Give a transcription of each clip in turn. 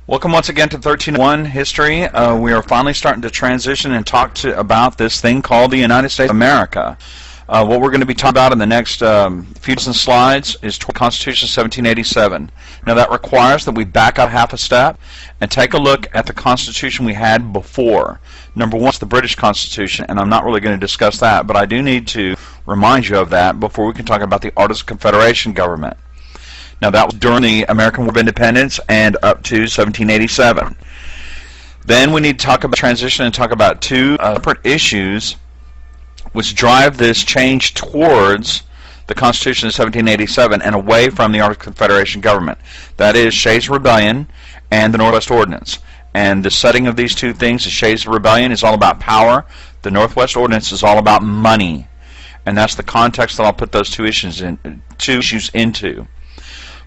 Welcome once again to 1301 History. We are finally starting to transition and talk about this thing called the United States of America. What we're going to be talking about in the next few dozen slides is Constitution 1787. Now that requires that we back up half a step and take a look at the Constitution we had before. Number one is the British Constitution, and I'm not really going to discuss that, but I do need to remind you of that before we can talk about the Articles of Confederation government. Now that was during the American War of Independence and up to 1787. Then we need to talk about transition and talk about two separate issues which drive this change towards the Constitution of 1787 and away from the Articles of Confederation government. That is Shays' Rebellion and the Northwest Ordinance. And the setting of these two things, the Shays' Rebellion is all about power. The Northwest Ordinance is all about money. And that's the context that I'll put those two issues into.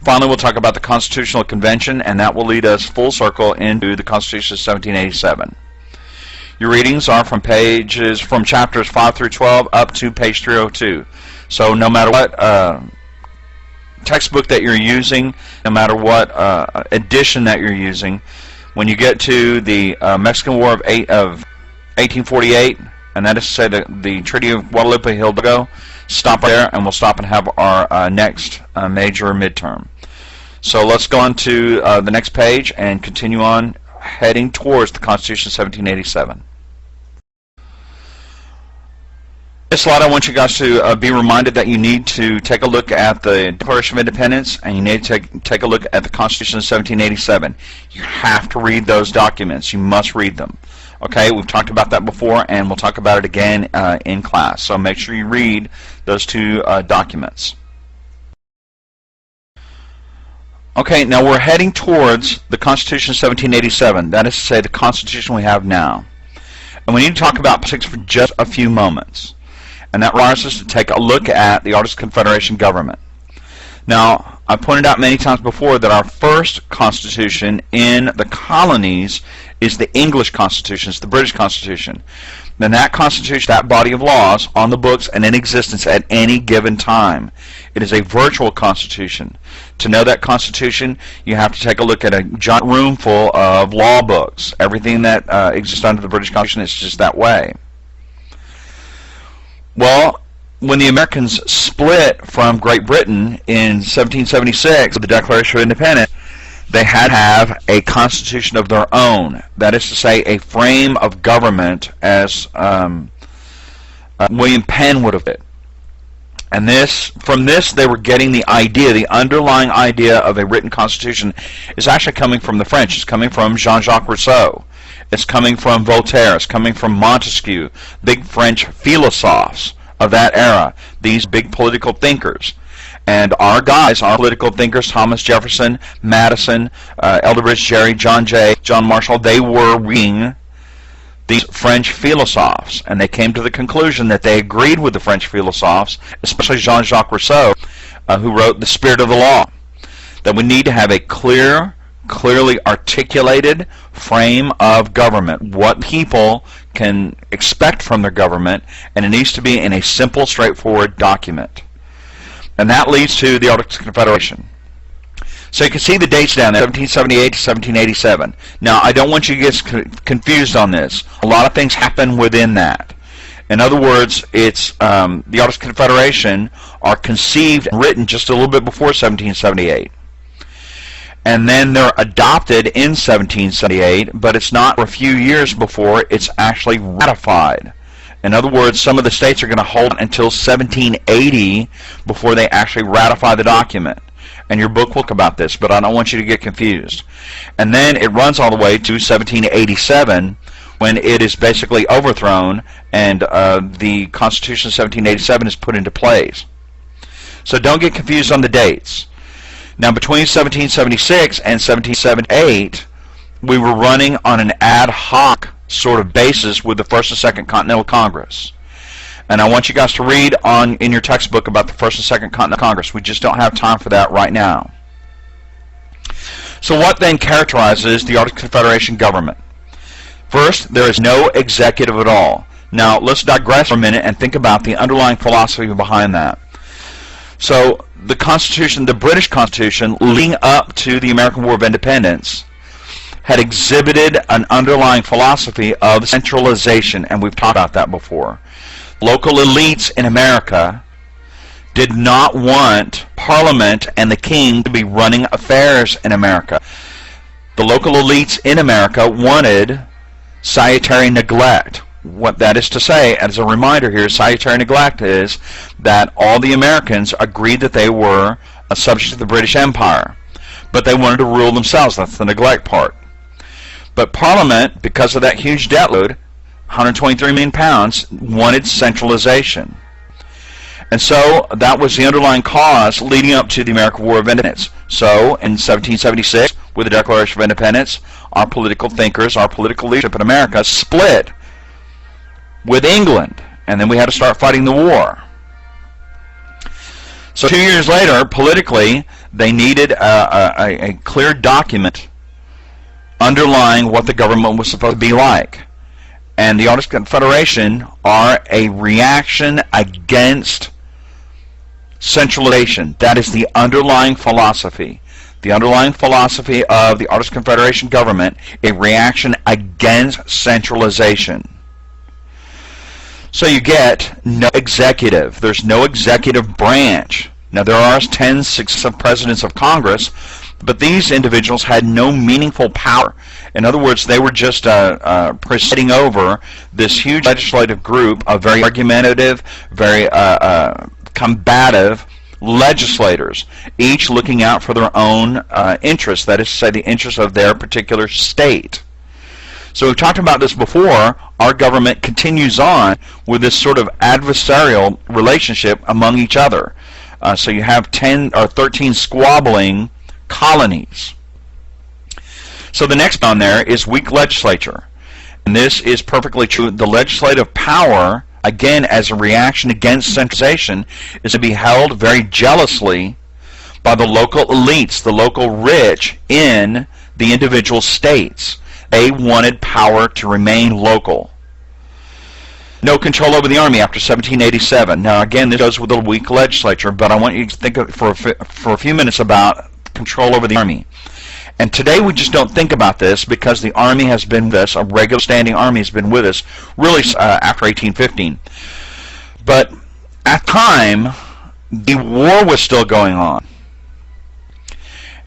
Finally, we'll talk about the Constitutional Convention, and that will lead us full circle into the Constitution of 1787. Your readings are from chapters 5 through 12 up to page 302. So no matter what textbook that you're using, no matter what edition that you're using, when you get to the Mexican War of 1848, and that is to say the Treaty of Guadalupe Hidalgo, stop there, and we'll stop and have our next major midterm. So let's go on to the next page and continue on heading towards the Constitution of 1787. This slide, I want you guys to be reminded that you need to take a look at the Declaration of Independence, and you need to take a look at the Constitution of 1787. You have to read those documents. You must read them. Okay, we've talked about that before, and we'll talk about it again in class. So make sure you read those two documents. Okay, now we're heading towards the Constitution of 1787. That is to say, the Constitution we have now. And we need to talk about politics for just a few moments. And that requires us to take a look at the Articles of Confederation government. Now, I pointed out many times before that our first constitution in the colonies is the English Constitution, it's the British Constitution. Then that constitution, that body of laws on the books and in existence at any given time. It is a virtual constitution. To know that constitution, you have to take a look at a giant room full of law books. Everything that exists under the British Constitution is just that way. Well, when the Americans split from Great Britain in 1776 with the Declaration of Independence, they had to have a constitution of their own. That is to say, a frame of government, as William Penn would have it. And from this, they were getting the idea, the underlying idea of a written constitution is actually coming from the French. It's coming from Jean-Jacques Rousseau. It's coming from Voltaire. It's coming from Montesquieu, big French philosophers of that era, these big political thinkers. And our guys, our political thinkers, Thomas Jefferson, Madison, Elderbridge Gerry, John Jay, John Marshall, they were reading these French philosophers, and they came to the conclusion that they agreed with the French philosophers, especially Jean-Jacques Rousseau, who wrote The Spirit of the Law, that we need to have a clearly articulated frame of government, what people can expect from their government, and it needs to be in a simple, straightforward document. And that leads to the Articles of Confederation. So you can see the dates down there, 1778 to 1787. Now, I don't want you to get confused on this. A lot of things happen within that. In other words, it's the Articles of Confederation are conceived and written just a little bit before 1778. And then they're adopted in 1778, but it's not for a few years before it's actually ratified. In other words, some of the states are going to hold until 1780 before they actually ratify the document. And your book will talk about this, but I don't want you to get confused. And then it runs all the way to 1787 when it is basically overthrown and the Constitution of 1787 is put into place. So don't get confused on the dates. Now, between 1776 and 1778, we were running on an ad hoc sort of basis with the First and Second Continental Congress. And I want you guys to read in your textbook about the First and Second Continental Congress. We just don't have time for that right now. So what then characterizes the Articles of Confederation government? First, there is no executive at all. Now, let's digress for a minute and think about the underlying philosophy behind that. So the Constitution, the British Constitution, leading up to the American War of Independence, had exhibited an underlying philosophy of centralization, and we've talked about that before. Local elites in America did not want Parliament and the King to be running affairs in America. The local elites in America wanted salutary neglect. What that is to say, as a reminder here, salutary neglect is that all the Americans agreed that they were a subject of the British Empire, but they wanted to rule themselves. That's the neglect part. But Parliament, because of that huge debt load, 123 million pounds, wanted centralization. And so that was the underlying cause leading up to the American War of Independence. So in 1776, with the Declaration of Independence, our political thinkers, our political leadership in America split with England, and then we had to start fighting the war. So 2 years later, politically, they needed a clear document underlying what the government was supposed to be like. And the Articles of Confederation are a reaction against centralization. That is the underlying philosophy. The underlying philosophy of the Articles of Confederation government, a reaction against centralization. So you get no executive. There's no executive branch. Now there are 10 successive presidents of Congress, but these individuals had no meaningful power. In other words, they were just presiding over this huge legislative group of very argumentative, very combative legislators, each looking out for their own interests, that is to say, the interests of their particular state. So we've talked about this before. Our government continues on with this sort of adversarial relationship among each other. So you have 10 or 13 squabbling colonies. So the next on there is weak legislature. And this is perfectly true. The legislative power, again, as a reaction against centralization, is to be held very jealously by the local elites, the local rich in the individual states. They wanted power to remain local. No control over the army after 1787. Now again, this goes with a weak legislature, but I want you to think for a few minutes about control over the army. And today we just don't think about this because the army has been with us, a regular standing army has been with us really after 1815. But at the time, the war was still going on.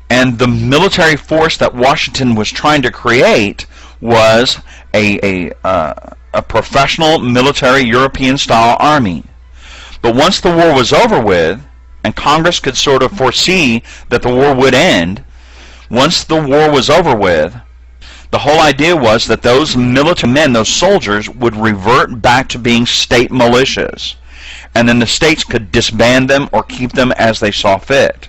And the military force that Washington was trying to create was a professional military European-style army. But once the war was over with, and Congress could sort of foresee that the war would end, once the war was over with, the whole idea was that those military men, those soldiers, would revert back to being state militias. And then the states could disband them or keep them as they saw fit.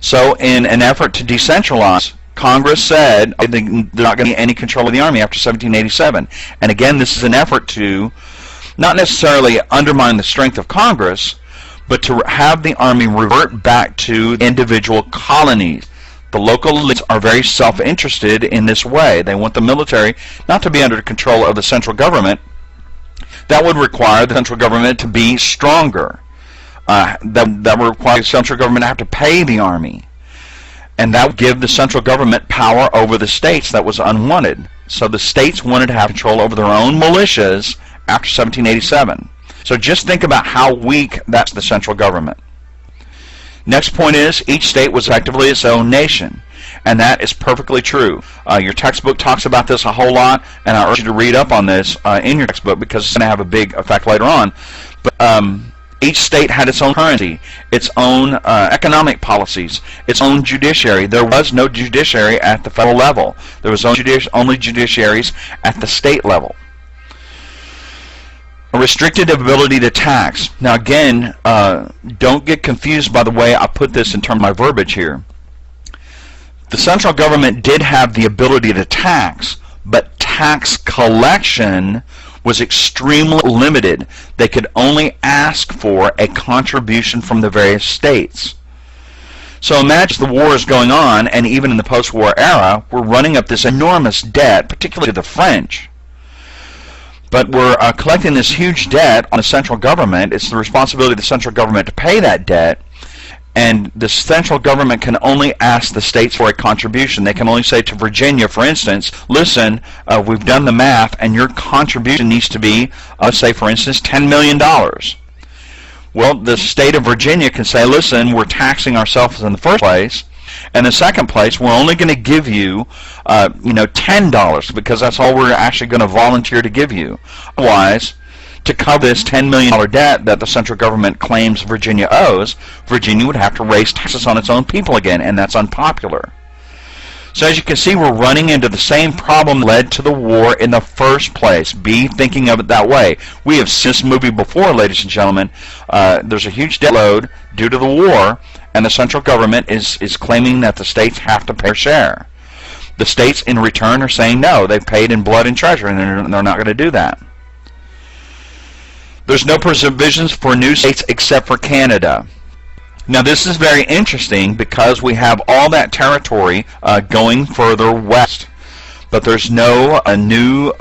So in an effort to decentralize, Congress said they're not going to get any control of the army after 1787. And again, this is an effort to not necessarily undermine the strength of Congress, but to have the army revert back to individual colonies. The local elites are very self-interested in this way. They want the military not to be under control of the central government. That would require the central government to be stronger. That would require the central government to have to pay the army. And that would give the central government power over the states that was unwanted. So the states wanted to have control over their own militias after 1787. So just think about how weak that's the central government. Next point is, each state was effectively its own nation. And that is perfectly true. Your textbook talks about this a whole lot, and I urge you to read up on this in your textbook because it's going to have a big effect later on. But each state had its own currency, its own economic policies, its own judiciary. There was no judiciary at the federal level. There was only judiciaries at the state level. A restricted ability to tax. Now again, don't get confused by the way I put this in terms of my verbiage here. The central government did have the ability to tax, but tax collection was extremely limited. They could only ask for a contribution from the various states. So imagine the war is going on, and even in the post-war era, we're running up this enormous debt, particularly to the French. But we're collecting this huge debt on the central government. It's the responsibility of the central government to pay that debt. And the central government can only ask the states for a contribution. They can only say to Virginia, for instance, listen, we've done the math, and your contribution needs to be, let's say, for instance, $10 million. Well, the state of Virginia can say, listen, we're taxing ourselves in the first place. And in the second place, we're only going to give you, $10, because that's all we're actually going to volunteer to give you. Otherwise, to cover this $10 million debt that the central government claims Virginia owes, Virginia would have to raise taxes on its own people again, and that's unpopular. So as you can see, we're running into the same problem that led to the war in the first place. Be thinking of it that way. We have seen this movie before, ladies and gentlemen. There's a huge debt load due to the war, and the central government is claiming that the states have to pay their share. The states, in return, are saying no, they've paid in blood and treasure, and they're not going to do that. There's no provisions for new states except for Canada. Now this is very interesting because we have all that territory going further west, but there's no new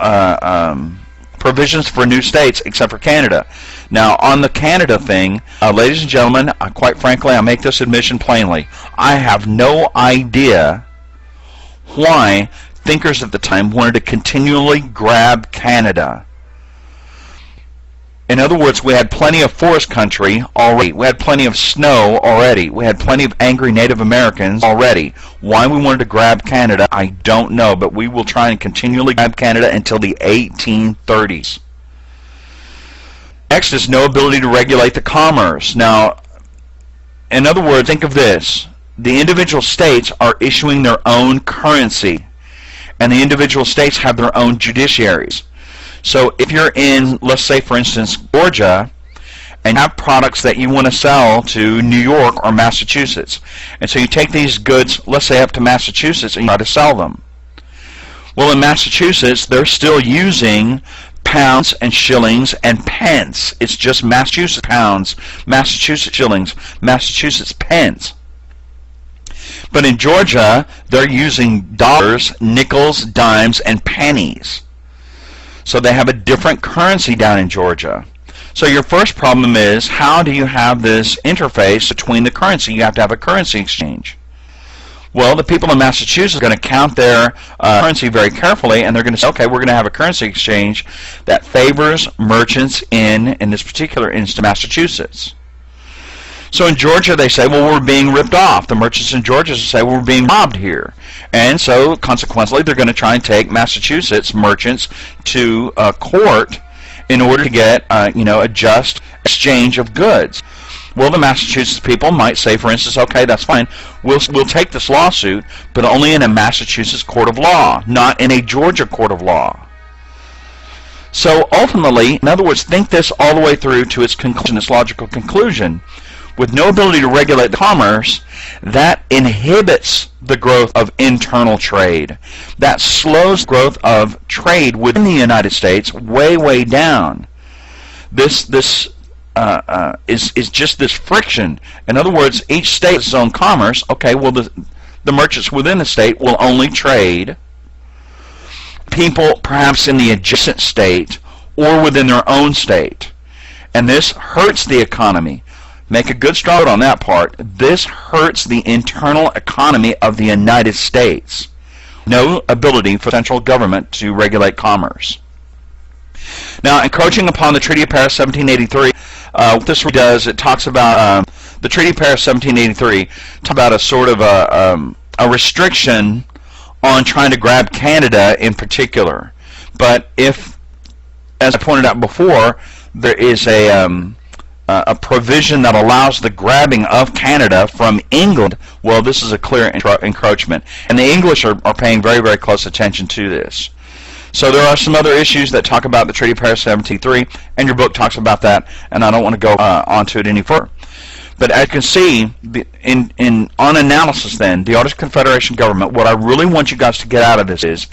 provisions for new states except for Canada. Now on the Canada thing, ladies and gentlemen, quite frankly, I make this admission plainly. I have no idea why thinkers at the time wanted to continually grab Canada. In other words, we had plenty of forest country already. We had plenty of snow already. We had plenty of angry Native Americans already. Why we wanted to grab Canada, I don't know, but we will try and continually grab Canada until the 1830s. Next is no ability to regulate the commerce. Now, in other words, think of this. The individual states are issuing their own currency, and the individual states have their own judiciaries. So if you're in, let's say, for instance, Georgia, and you have products that you want to sell to New York or Massachusetts, and so you take these goods, let's say, up to Massachusetts and you try to sell them. Well, in Massachusetts, they're still using pounds and shillings and pence. It's just Massachusetts pounds, Massachusetts shillings, Massachusetts pence. But in Georgia, they're using dollars, nickels, dimes, and pennies. So they have a different currency down in Georgia. So your first problem is, how do you have this interface between the currency? You have to have a currency exchange. Well, the people in Massachusetts are going to count their currency very carefully, and they're going to say, okay, we're going to have a currency exchange that favors merchants in this particular instance, Massachusetts. So in Georgia, they say, well, we're being ripped off. The merchants in Georgia say, well, we're being robbed here. And so, consequently, they're going to try and take Massachusetts merchants to court in order to get, a just exchange of goods. Well, the Massachusetts people might say, for instance, okay, that's fine. We'll take this lawsuit, but only in a Massachusetts court of law, not in a Georgia court of law. So ultimately, in other words, think this all the way through to its conclusion, its logical conclusion. With no ability to regulate the commerce, that inhibits the growth of internal trade. That slows growth of trade within the United States way, way down. This is just this friction. In other words, each state has its own commerce. Okay, well, the merchants within the state will only trade people perhaps in the adjacent state or within their own state. And this hurts the economy. Make a good strong note on that part. This hurts the internal economy of the United States. No ability for central government to regulate commerce. Now, encroaching upon the Treaty of Paris 1783, what this does, it talks about the Treaty of Paris 1783, talks about a sort of a restriction on trying to grab Canada in particular. But if, as I pointed out before, there is a provision that allows the grabbing of Canada from England, well, this is a clear encroachment. And the English are paying very, very close attention to this. So there are some other issues that talk about the Treaty of Paris 1783, and your book talks about that, and I don't want to go onto it any further. But as you can see, on analysis then, the Artist Confederation government, what I really want you guys to get out of this is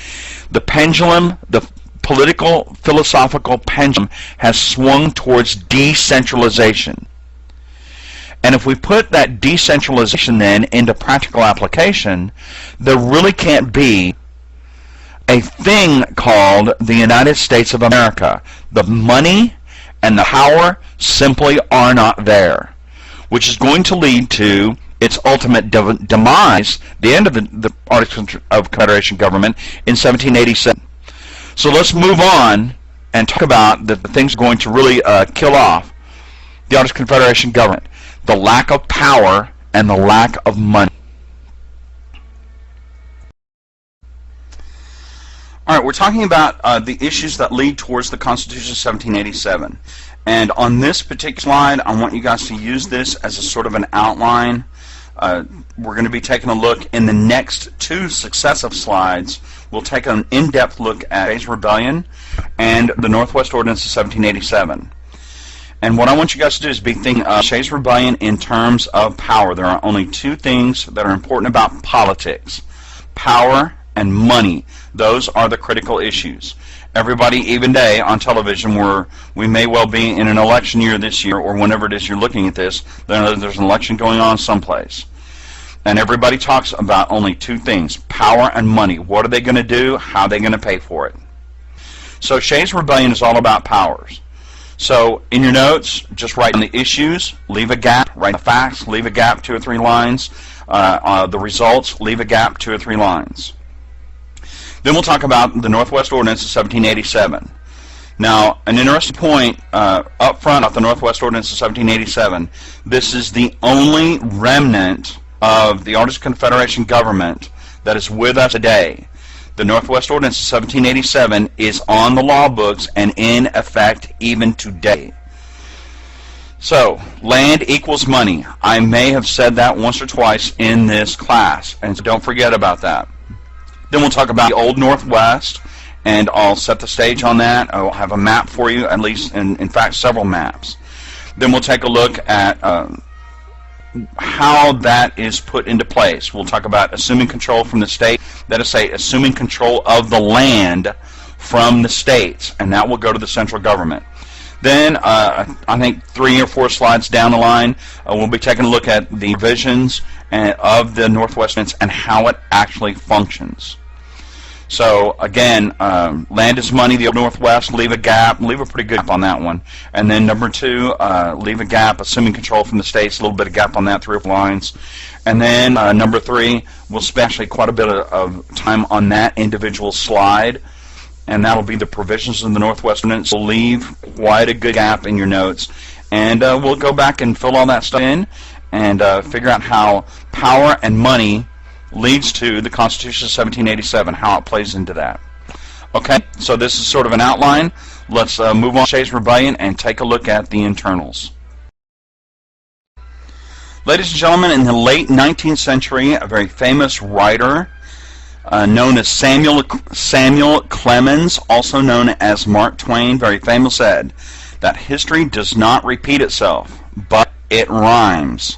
the pendulum, the political, philosophical pendulum has swung towards decentralization. And if we put that decentralization then into practical application, there really can't be a thing called the United States of America. The money and the power simply are not there. which is going to lead to its ultimate demise, the end of the Articles of Confederation government in 1787. So let's move on and talk about the things going to really kill off the Articles of Confederation government: the lack of power and the lack of money. All right, we're talking about the issues that lead towards the Constitution of 1787. And on this particular slide, I want you guys to use this as a sort of an outline. We're going to be taking a look in the next two successive slides. We'll take an in-depth look at Shays' Rebellion and the Northwest Ordinance of 1787. And what I want you guys to do is be thinking of Shays' Rebellion in terms of power. There are only two things that are important about politics: power and money. Those are the critical issues. Everybody, even today on television, where we may well be in an election year this year, or whenever it is you're looking at this, there's an election going on someplace. And everybody talks about only two things: power and money. What are they going to do? How are they going to pay for it? So Shays' Rebellion is all about powers. So in your notes, just write down the issues, leave a gap, write the facts, leave a gap, 2 or 3 lines, the results, leave a gap, 2 or 3 lines. Then we'll talk about the Northwest Ordinance of 1787. Now, an interesting point up front of the Northwest Ordinance of 1787, this is the only remnant of the Articles of Confederation government that is with us today. The Northwest Ordinance of 1787 is on the law books and in effect even today. So, land equals money. I may have said that once or twice in this class, and so don't forget about that. Then we'll talk about the Old Northwest, and I'll set the stage on that. I'll have a map for you, at least, in fact, several maps. Then we'll take a look at how that is put into place. We'll talk about assuming control from the state, that is, say, assuming control of the land from the states, and that will go to the central government. Then, I think 3 or 4 slides down the line, we'll be taking a look at the visions of the Northwest Ordinance and how it actually functions. So again, land is money, the Old Northwest, leave a gap, leave a pretty good gap on that one. And then number 2, leave a gap, assuming control from the states, a little bit of gap on that, 3 or 4 lines. And then number 3, we'll spend actually quite a bit of time on that individual slide, and that'll be the provisions of the Northwest Ordinance. We'll leave quite a good gap in your notes, and we'll go back and fill all that stuff in and figure out how power and money leads to the Constitution of 1787, how it plays into that. Okay, so this is sort of an outline. Let's move on to Shays' Rebellion and take a look at the internals. Ladies and gentlemen, in the late 19th century, a very famous writer known as Samuel Clemens, also known as Mark Twain, very famous, said that history does not repeat itself, but it rhymes.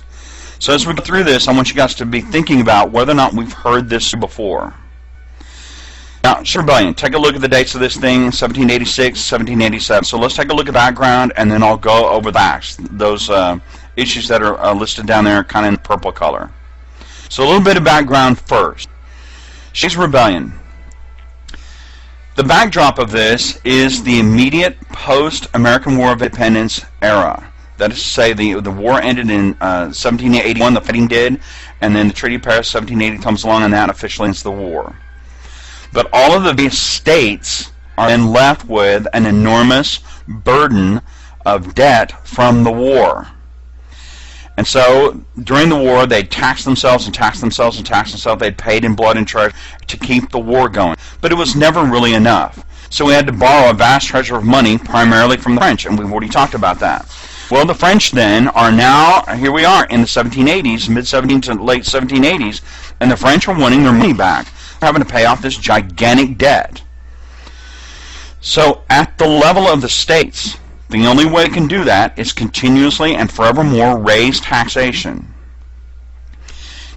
So as we go through this, I want you guys to be thinking about whether or not we've heard this before. Now, Shays' Rebellion, take a look at the dates of this thing, 1786, 1787. So let's take a look at background, and then I'll go over the facts, those issues that are listed down there kind of in purple color. So a little bit of background first. Shays' Rebellion. The backdrop of this is the immediate post-American War of Independence era. That is to say, the war ended in 1781, the fighting did, and then the Treaty of Paris, 1780, comes along, and that officially ends the war. But all of the various states are then left with an enormous burden of debt from the war. And so, during the war, they taxed themselves and taxed themselves and taxed themselves. They'd paid in blood and treasure to keep the war going. But it was never really enough. So we had to borrow a vast treasure of money, primarily from the French, and we've already talked about that. Well, the French then are now, here we are, in the 1780s, mid-17 to late 1780s, and the French are wanting their money back. They're having to pay off this gigantic debt. So, at the level of the states, the only way they can do that is continuously and forevermore raise taxation.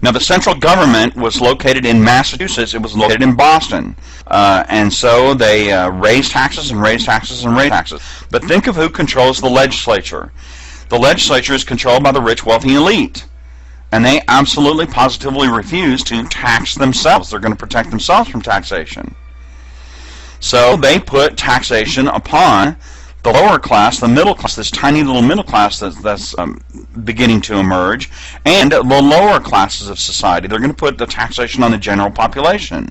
Now, the central government was located in Massachusetts. It was located in Boston. And so they raised taxes and raised taxes and raised taxes. But think of who controls the legislature. The legislature is controlled by the rich, wealthy elite. And they absolutely, positively refuse to tax themselves. They're going to protect themselves from taxation. So they put taxation upon The lower class, the middle class, this tiny little middle class that's beginning to emerge, and the lower classes of society, they're going to put the taxation on the general population.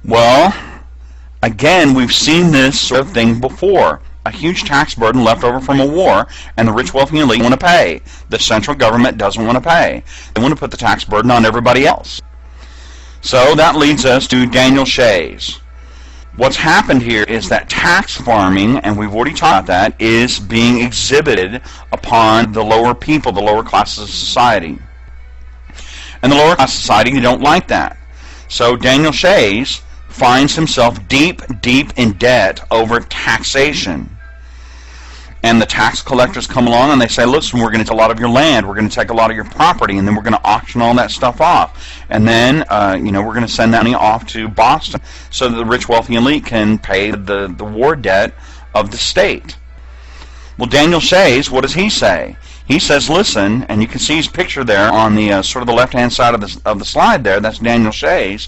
Well, again, we've seen this sort of thing before. A huge tax burden left over from a war, and the rich, wealthy, and elite want to pay. The central government doesn't want to pay. They want to put the tax burden on everybody else. So that leads us to Daniel Shays. What's happened here is that tax farming, and we've already talked about that, is being exhibited upon the lower people, the lower classes of society. And the lower class society, they don't like that. So Daniel Shays finds himself deep, deep in debt over taxation. And the tax collectors come along and they say, listen, we're going to take a lot of your land, we're going to take a lot of your property, and then we're going to auction all that stuff off. And then, we're going to send that money off to Boston so that the rich, wealthy, elite can pay the war debt of the state. Well, Daniel Shays, what does he say? He says, listen, and you can see his picture there on the sort of the left-hand side of the slide there. That's Daniel Shays.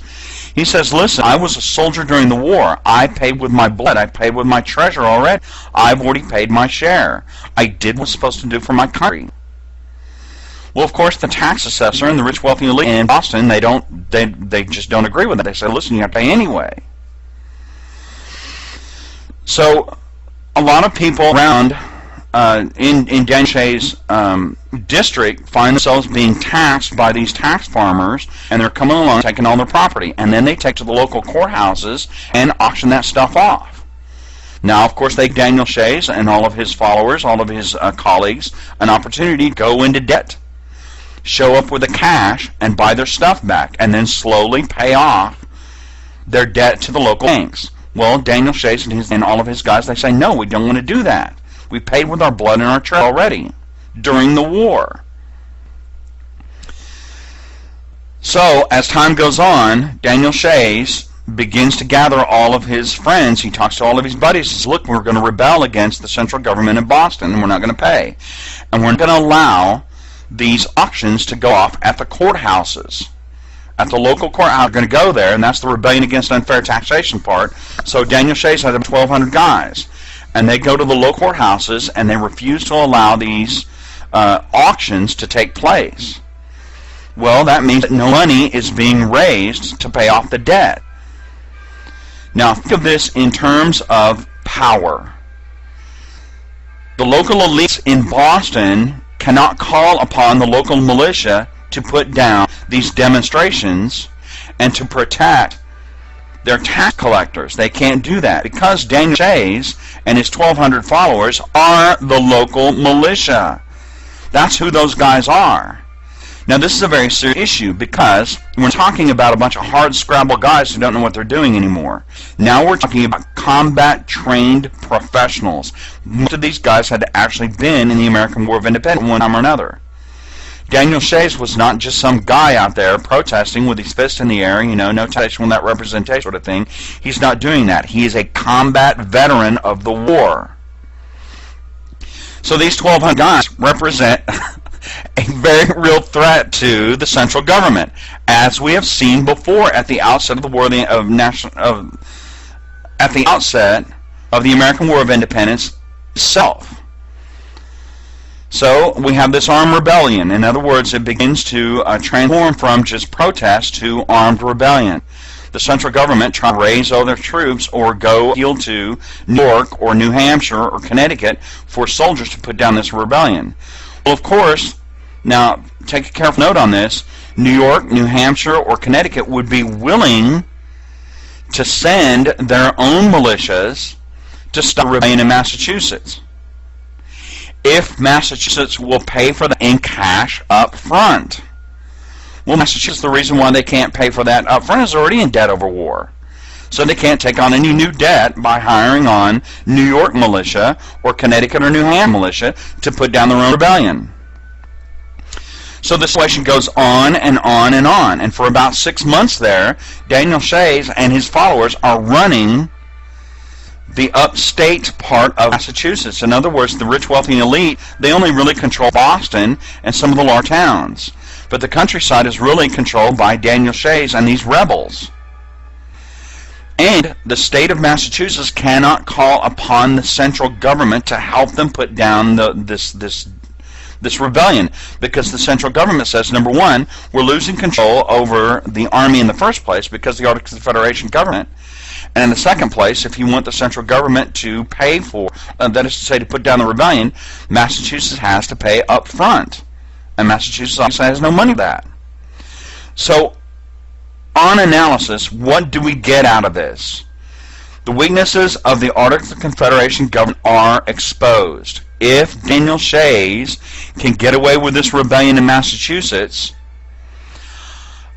He says, listen, I was a soldier during the war. I paid with my blood. I paid with my treasure already. I've already paid my share. I did what I was supposed to do for my country. Well, of course, the tax assessor and the rich, wealthy elite in Boston, they just don't agree with it. They say, listen, you have to pay anyway. So a lot of people around in Daniel Shays' district find themselves being taxed by these tax farmers, and they're coming along taking all their property, and then they take to the local courthouses and auction that stuff off. Now, of course, they give Daniel Shays and all of his followers, all of his colleagues, an opportunity to go into debt, show up with the cash, and buy their stuff back, and then slowly pay off their debt to the local banks. Well, Daniel Shays and all of his guys, they say, no, we don't want to do that. We paid with our blood and our treasure already during the war. So, as time goes on, Daniel Shays begins to gather all of his friends. He talks to all of his buddies. He says, look, we're going to rebel against the central government in Boston, and we're not going to pay. And we're going to allow these auctions to go off at the courthouses. At the local courthouse, we're going to go there, and that's the rebellion against unfair taxation part. So Daniel Shays has 1,200 guys. And they go to the local courthouses, and they refuse to allow these auctions to take place. Well, that means that no money is being raised to pay off the debt. Now, think of this in terms of power. The local elites in Boston cannot call upon the local militia to put down these demonstrations and to protect their tax collectors. They can't do that because Daniel Shays and his 1,200 followers are the local militia. That's who those guys are. Now, this is a very serious issue because we're talking about a bunch of hard-scrabble guys who don't know what they're doing anymore. Now we're talking about combat-trained professionals. Most of these guys had actually been in the American War of Independence one time or another. Daniel Shays was not just some guy out there protesting with his fist in the air, no taxation without representation sort of thing. He's not doing that. He is a combat veteran of the war. So these 1,200 guys represent a very real threat to the central government, as we have seen before at the outset of the War at the outset of the American War of Independence itself. So we have this armed rebellion. In other words, it begins to transform from just protest to armed rebellion. The central government trying to raise all their troops or go appeal to New York or New Hampshire or Connecticut for soldiers to put down this rebellion. Well, of course, now take a careful note on this, New York, New Hampshire, or Connecticut would be willing to send their own militias to stop rebellion in Massachusetts, if Massachusetts will pay for that in cash up front. Well, Massachusetts, the reason why they can't pay for that up front is already in debt over war. So they can't take on any new debt by hiring on New York militia or Connecticut or New Hampshire militia to put down their own rebellion. So the situation goes on and on and on. And for about 6 months there, Daniel Shays and his followers are running the upstate part of Massachusetts. In other words, the rich, wealthy, and elite, they only really control Boston and some of the large towns. But the countryside is really controlled by Daniel Shays and these rebels. And the state of Massachusetts cannot call upon the central government to help them put down this rebellion, because the central government says, number one, we're losing control over the army in the first place because the Articles of Confederation government. And in the second place, if you want the central government to pay for, that is to say, to put down the rebellion, Massachusetts has to pay up front. And Massachusetts obviously has no money for that. So, on analysis, what do we get out of this? The weaknesses of the Articles of Confederation government are exposed. If Daniel Shays can get away with this rebellion in Massachusetts,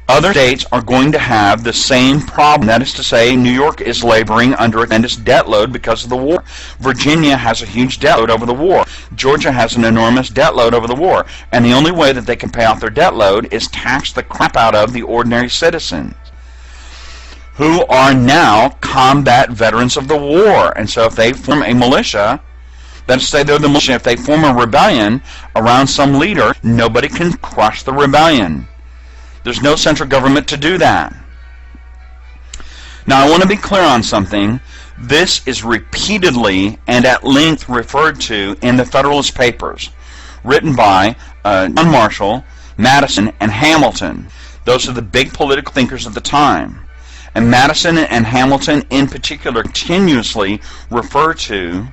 other states are going to have the same problem. That is to say, New York is laboring under a tremendous debt load because of the war. Virginia has a huge debt load over the war. Georgia has an enormous debt load over the war. And the only way that they can pay off their debt load is tax the crap out of the ordinary citizens, who are now combat veterans of the war. And so if they form a militia, that is to say, they're the militia. If they form a rebellion around some leader, nobody can crush the rebellion. There's no central government to do that. Now, I want to be clear on something. This is repeatedly and at length referred to in the Federalist Papers, written by John Marshall, Madison, and Hamilton. Those are the big political thinkers of the time. And Madison and Hamilton in particular continuously refer to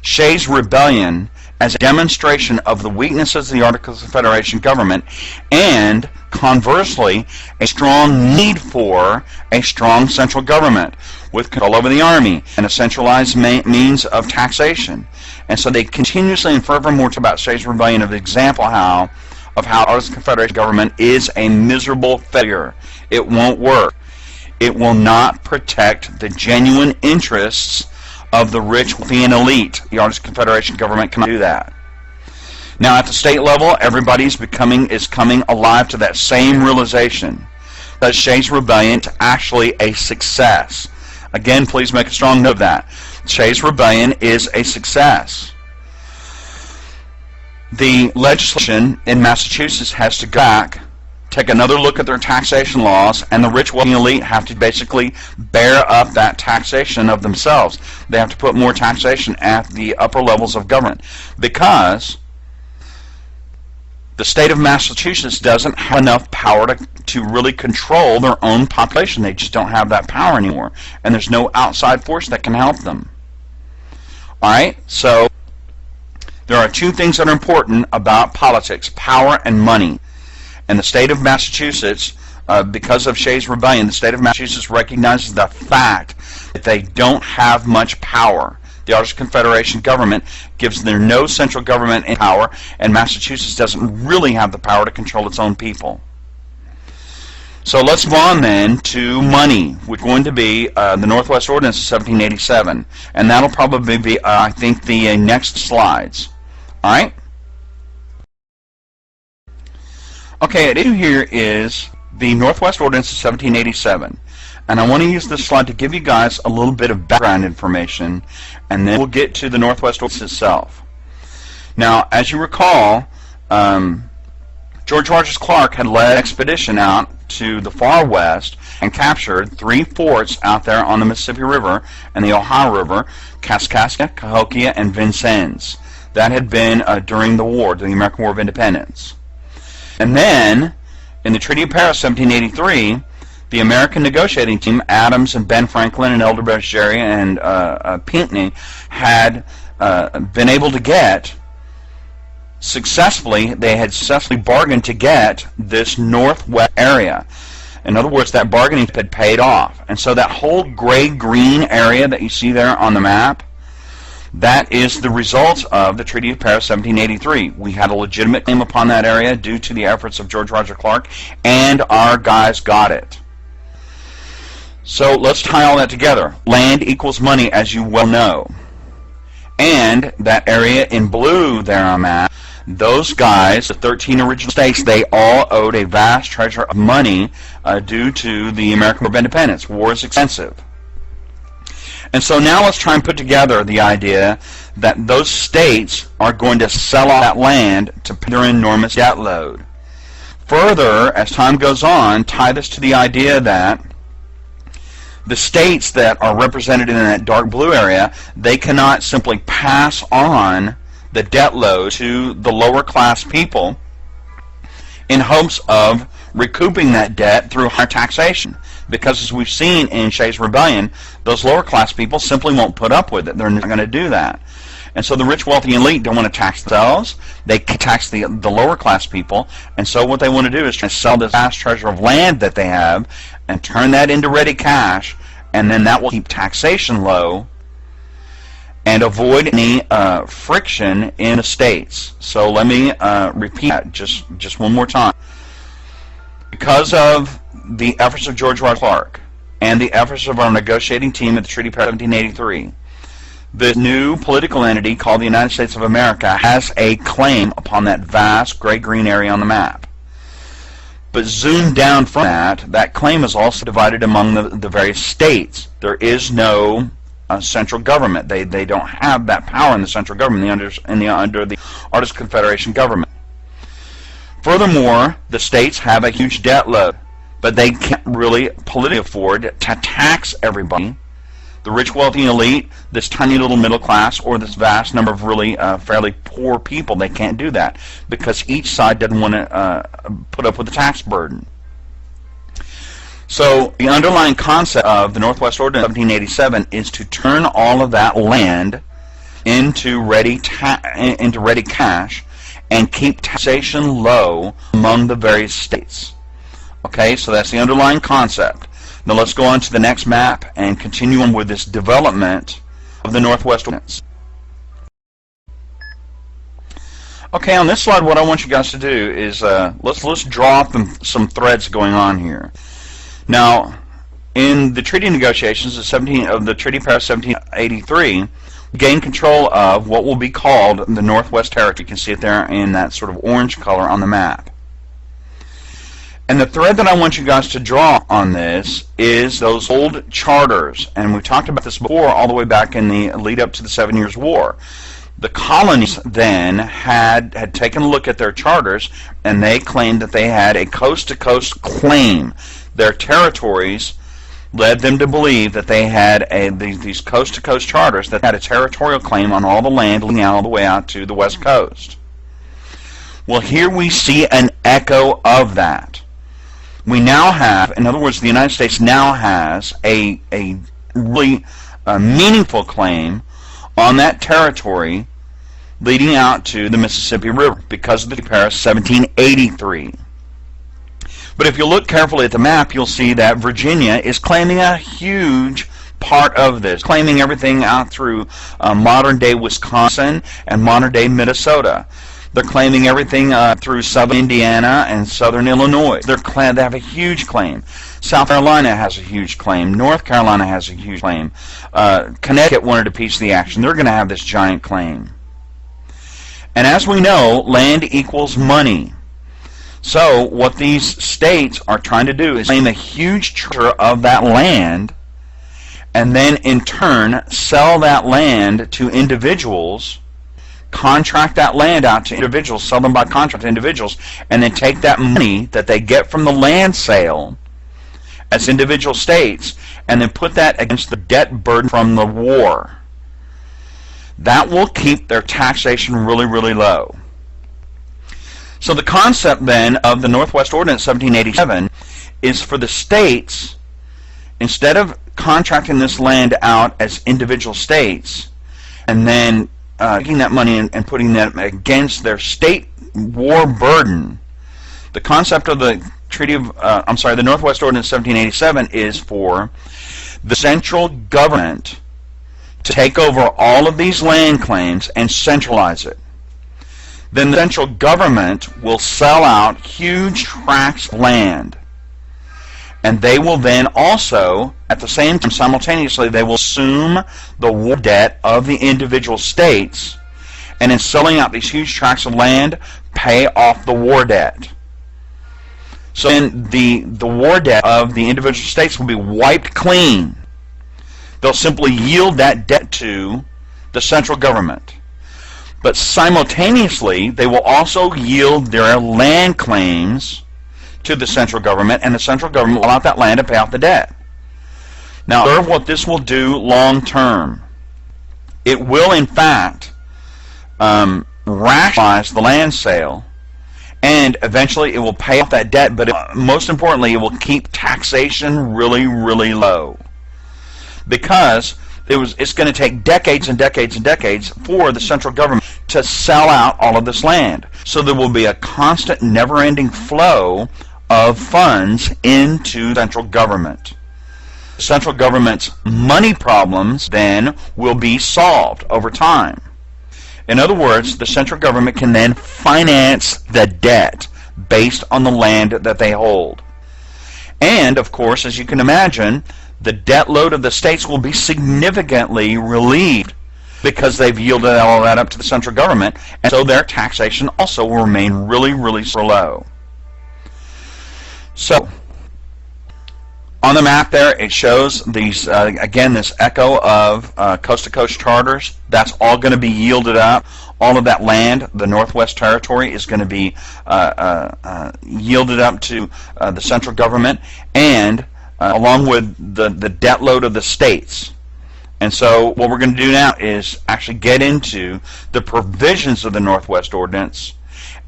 Shays' rebellion as a demonstration of the weaknesses of the Articles of Confederation government, and conversely, a strong need for a strong central government with control over the army and a centralized means of taxation. And so they continuously and furthermore talk about Shays' rebellion of the example of how Articles of Confederation government is a miserable failure. It won't work. It will not protect the genuine interests of the rich, wealthy, and elite. The Articles of Confederation government cannot do that. Now, at the state level, everybody is coming alive to that same realization that Shays' rebellion is actually a success. Again, please make a strong note of that. Shays' rebellion is a success. The legislation in Massachusetts has to go back, take another look at their taxation laws, and the rich, wealthy, elite have to basically bear up that taxation of themselves. They have to put more taxation at the upper levels of government, because the state of Massachusetts doesn't have enough power to really control their own population. They just don't have that power anymore, and there's no outside force that can help them. Alright, so there are two things that are important about politics: power and money. And the state of Massachusetts, because of Shays' rebellion, the state of Massachusetts recognizes the fact that they don't have much power. The Articles of Confederation government gives them no central government in power, and Massachusetts doesn't really have the power to control its own people. So let's move on then to money, which is going to be the Northwest Ordinance of 1787. And that'll probably be, I think, the next slides. All right? Okay, the issue here is the Northwest Ordinance of 1787, and I want to use this slide to give you guys a little bit of background information, and then we'll get to the Northwest Ordinance itself. Now, as you recall, George Rogers Clark had led an expedition out to the far west and captured 3 forts out there on the Mississippi River and the Ohio River: Kaskaskia, Cahokia, and Vincennes. That had been during the war, during the American War of Independence. And then, in the Treaty of Paris, 1783, the American negotiating team, Adams and Ben Franklin and Elderbridge Gerry and Pinckney, had been able to get they had successfully bargained to get this northwest area. In other words, that bargaining had paid off. And so that whole gray-green area that you see there on the map, that is the result of the Treaty of Paris, 1783. We had a legitimate claim upon that area due to the efforts of George Rogers Clark, and our guys got it. So let's tie all that together. Land equals money, as you well know. And that area in blue there on that, those guys, the 13 original states, they all owed a vast treasure of money due to the American War of Independence. War is expensive. And so now let's try and put together the idea that those states are going to sell off that land to pay their enormous debt load. Further, as time goes on, tie this to the idea that the states that are represented in that dark blue area, they cannot simply pass on the debt load to the lower class people in hopes of recouping that debt through higher taxation. Because as we've seen in Shays' Rebellion, those lower class people simply won't put up with it. They're not going to do that. And so the rich, wealthy elite don't want to tax themselves. They tax the lower class people. And so what they want to do is try to sell this vast treasure of land that they have and turn that into ready cash, and then that will keep taxation low and avoid any friction in the states. So let me repeat that just one more time. Because of the efforts of George R. Clark and the efforts of our negotiating team at the Treaty of Paris 1783, the new political entity called the United States of America has a claim upon that vast gray-green area on the map. But zoomed down from that claim is also divided among the various states. There is no central government. They don't have that power in the central government under the Artists Confederation government. Furthermore, the states have a huge debt load, but they can't really politically afford to tax everybody. The rich, wealthy elite, this tiny little middle class, or this vast number of really fairly poor people, they can't do that because each side doesn't want to put up with the tax burden. So the underlying concept of the Northwest Ordinance 1787 is to turn all of that land into ready cash and keep taxation low among the various states. Okay, so that's the underlying concept. Now let's go on to the next map and continue on with this development of the Northwest Ordinance. Okay, on this slide, what I want you guys to do is let's draw up some threads going on here. Now, in the treaty negotiations of the Treaty of Paris 1783, we gained control of what will be called the Northwest Territory. You can see it there in that sort of orange color on the map. And the thread that I want you guys to draw on this is those old charters. And we've talked about this before, all the way back in the lead up to the 7 Years' War. The colonies then had taken a look at their charters, and they claimed that they had a coast-to-coast claim. Their territories led them to believe that they had these coast-to-coast charters that had a territorial claim on all the land leading all the way out to the west coast. Well, here we see an echo of that. We now have, in other words, the United States now has a really meaningful claim on that territory leading out to the Mississippi River because of the Paris 1783. But if you look carefully at the map, you'll see that Virginia is claiming a huge part of this, claiming everything out through modern-day Wisconsin and modern-day Minnesota. They're claiming everything through southern Indiana and southern Illinois. They have a huge claim. South Carolina has a huge claim. North Carolina has a huge claim. Connecticut wanted a piece of the action. They're going to have this giant claim. And as we know, land equals money. So what these states are trying to do is claim a huge treasure of that land and then in turn sell that land to individuals, contract that land out to individuals, sell them by contract to individuals, and then take that money that they get from the land sale as individual states and then put that against the debt burden from the war. That will keep their taxation really, really low. So the concept then of the Northwest Ordinance 1787 is for the states, instead of contracting this land out as individual states and then taking that money and putting that against their state war burden, the concept of the the Northwest Ordinance 1787 is for the central government to take over all of these land claims and centralize it. Then the central government will sell out huge tracts of land. And they will then also, at the same time, simultaneously, they will assume the war debt of the individual states, and in selling out these huge tracts of land, pay off the war debt. So then the war debt of the individual states will be wiped clean. They'll simply yield that debt to the central government. But simultaneously, they will also yield their land claims to the central government, and the central government will allow that land to pay off the debt. Now, observe what this will do long term. It will, in fact, rationalize the land sale, and eventually it will pay off that debt, but most importantly, it will keep taxation really, really low. Because it's going to take decades and decades and decades for the central government to sell out all of this land. So there will be a constant, never-ending flow of funds into central government. The central government's money problems then will be solved over time. In other words, the central government can then finance the debt based on the land that they hold. And, of course, as you can imagine, the debt load of the states will be significantly relieved because they've yielded all that up to the central government, and so their taxation also will remain really, really low. So, on the map there, it shows these, again, this echo of coast-to-coast charters. That's all going to be yielded up. All of that land, the Northwest Territory, is going to be yielded up to the central government, and along with the debt load of the states. And so what we're going to do now is actually get into the provisions of the Northwest Ordinance